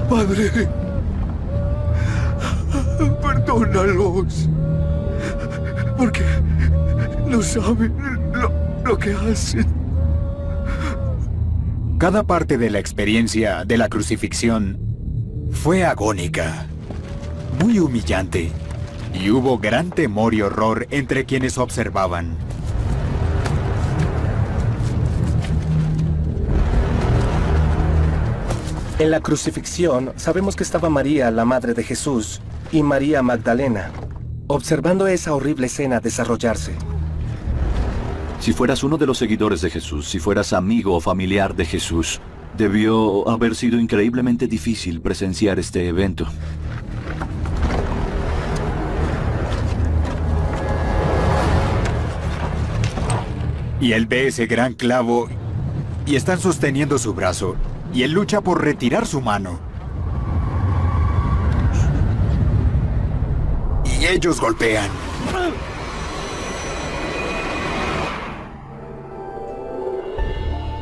Speaker 14: Padre, perdónalos, porque no saben lo que hacen.
Speaker 13: Cada parte de la experiencia de la crucifixión fue agónica, muy humillante, y hubo gran temor y horror entre quienes observaban.
Speaker 11: En la crucifixión sabemos que estaba María, la madre de Jesús, y María Magdalena, observando esa horrible escena desarrollarse.
Speaker 5: Si fueras uno de los seguidores de Jesús, si fueras amigo o familiar de Jesús, debió haber sido increíblemente difícil presenciar este evento.
Speaker 13: Y él ve ese gran clavo y están sosteniendo su brazo. Y él lucha por retirar su mano. Y ellos golpean.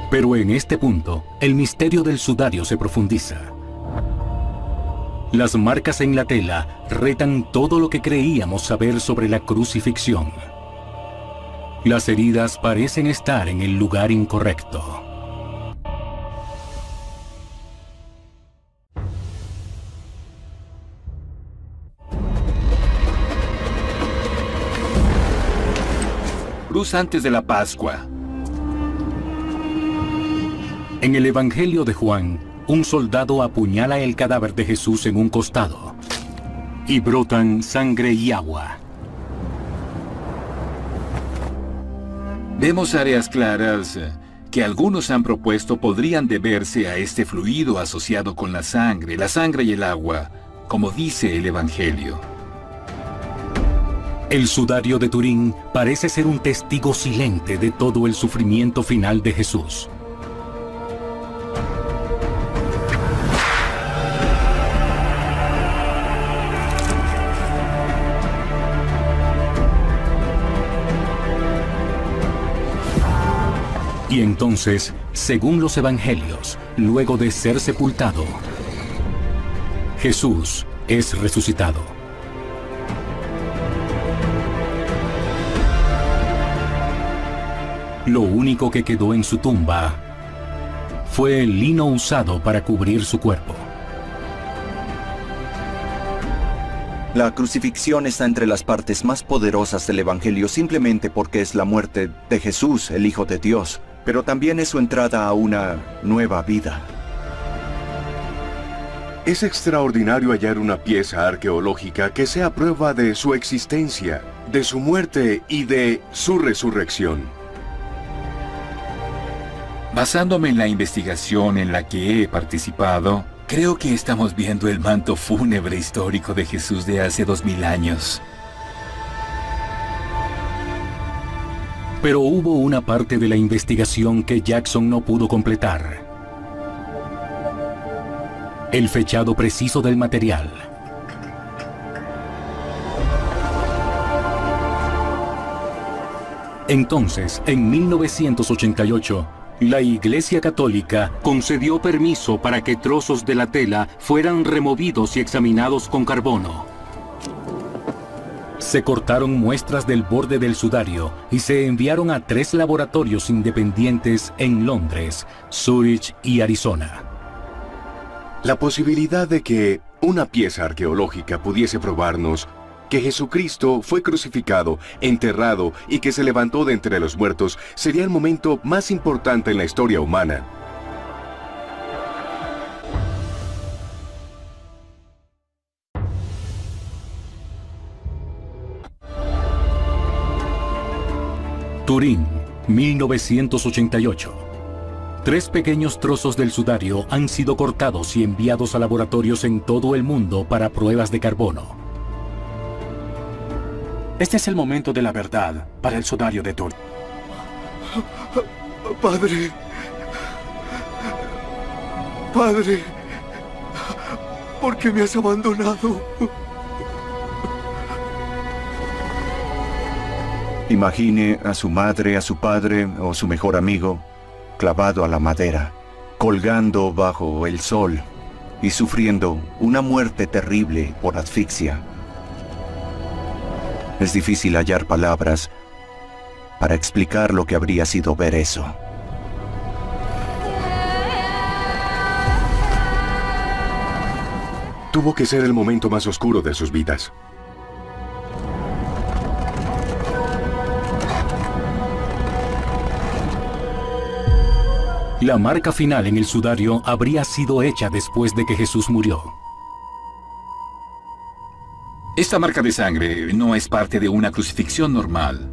Speaker 1: Pero en este punto, el misterio del sudario se profundiza. Las marcas en la tela retan todo lo que creíamos saber sobre la crucifixión. Las heridas parecen estar en el lugar incorrecto.
Speaker 3: Cruz antes de la Pascua.
Speaker 1: En el Evangelio de Juan, un soldado apuñala el cadáver de Jesús en un costado y brotan sangre y agua.
Speaker 3: Vemos áreas claras que algunos han propuesto podrían deberse a este fluido asociado con la sangre y el agua, como dice el Evangelio.
Speaker 1: El sudario de Turín parece ser un testigo silente de todo el sufrimiento final de Jesús. Y entonces, según los evangelios, luego de ser sepultado, Jesús es resucitado. Lo único que quedó en su tumba fue el lino usado para cubrir su cuerpo.
Speaker 10: La crucifixión está entre las partes más poderosas del Evangelio simplemente porque es la muerte de Jesús, el Hijo de Dios, pero también es su entrada a una nueva vida.
Speaker 4: Es extraordinario hallar una pieza arqueológica que sea prueba de su existencia, de su muerte y de su resurrección.
Speaker 3: Basándome en la investigación en la que he participado, creo que estamos viendo el manto fúnebre histórico de Jesús de hace 2000 años.
Speaker 1: Pero hubo una parte de la investigación que Jackson no pudo completar. El fechado preciso del material. Entonces, en 1988, la Iglesia Católica concedió permiso para que trozos de la tela fueran removidos y examinados con carbono. Se cortaron muestras del borde del sudario y se enviaron a 3 laboratorios independientes en Londres, Zúrich y Arizona.
Speaker 4: La posibilidad de que una pieza arqueológica pudiese probarnos que Jesucristo fue crucificado, enterrado y que se levantó de entre los muertos sería el momento más importante en la historia humana.
Speaker 1: Turín, 1988. 3 pequeños trozos del sudario han sido cortados y enviados a laboratorios en todo el mundo para pruebas de carbono.
Speaker 2: Este es el momento de la verdad para el sudario de Turín.
Speaker 14: Padre. Padre. ¿Por qué me has abandonado?
Speaker 10: Imagine a su madre, a su padre o su mejor amigo clavado a la madera, colgando bajo el sol y sufriendo una muerte terrible por asfixia. Es difícil hallar palabras para explicar lo que habría sido ver eso.
Speaker 4: Tuvo que ser el momento más oscuro de sus vidas.
Speaker 1: La marca final en el sudario habría sido hecha después de que Jesús murió.
Speaker 3: Esta marca de sangre no es parte de una crucifixión normal.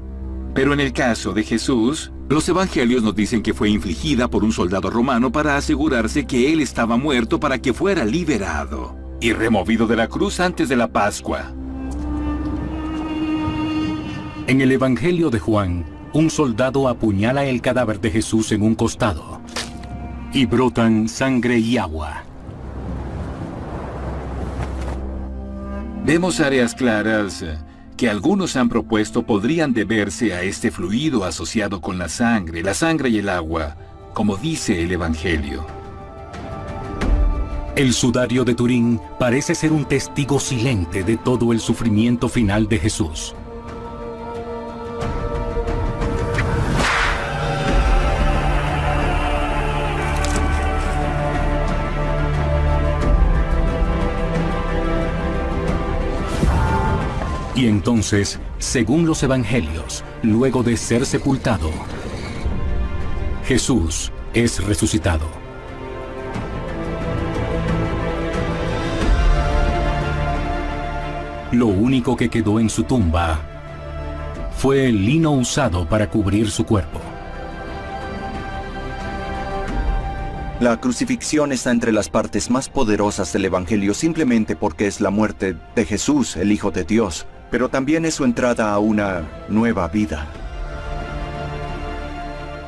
Speaker 3: Pero en el caso de Jesús, los evangelios nos dicen que fue infligida por un soldado romano para asegurarse que él estaba muerto para que fuera liberado y removido de la cruz antes de la Pascua.
Speaker 1: En el Evangelio de Juan, un soldado apuñala el cadáver de Jesús en un costado y brotan sangre y agua.
Speaker 3: Vemos áreas claras que algunos han propuesto podrían deberse a este fluido asociado con la sangre y el agua, como dice el Evangelio.
Speaker 1: El sudario de Turín parece ser un testigo silente de todo el sufrimiento final de Jesús. Y entonces, según los evangelios, luego de ser sepultado, Jesús es resucitado. Lo único que quedó en su tumba fue el lino usado para cubrir su cuerpo.
Speaker 10: La crucifixión está entre las partes más poderosas del Evangelio simplemente porque es la muerte de Jesús, el Hijo de Dios, pero también es su entrada a una nueva vida.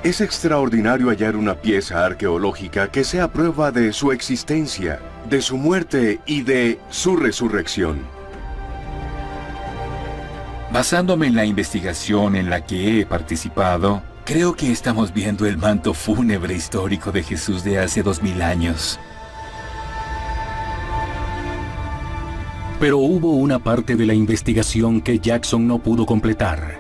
Speaker 4: Es extraordinario hallar una pieza arqueológica que sea prueba de su existencia, de su muerte y de su resurrección.
Speaker 3: Basándome en la investigación en la que he participado, creo que estamos viendo el manto fúnebre histórico de Jesús de hace 2000 años.
Speaker 1: Pero hubo una parte de la investigación que Jackson no pudo completar.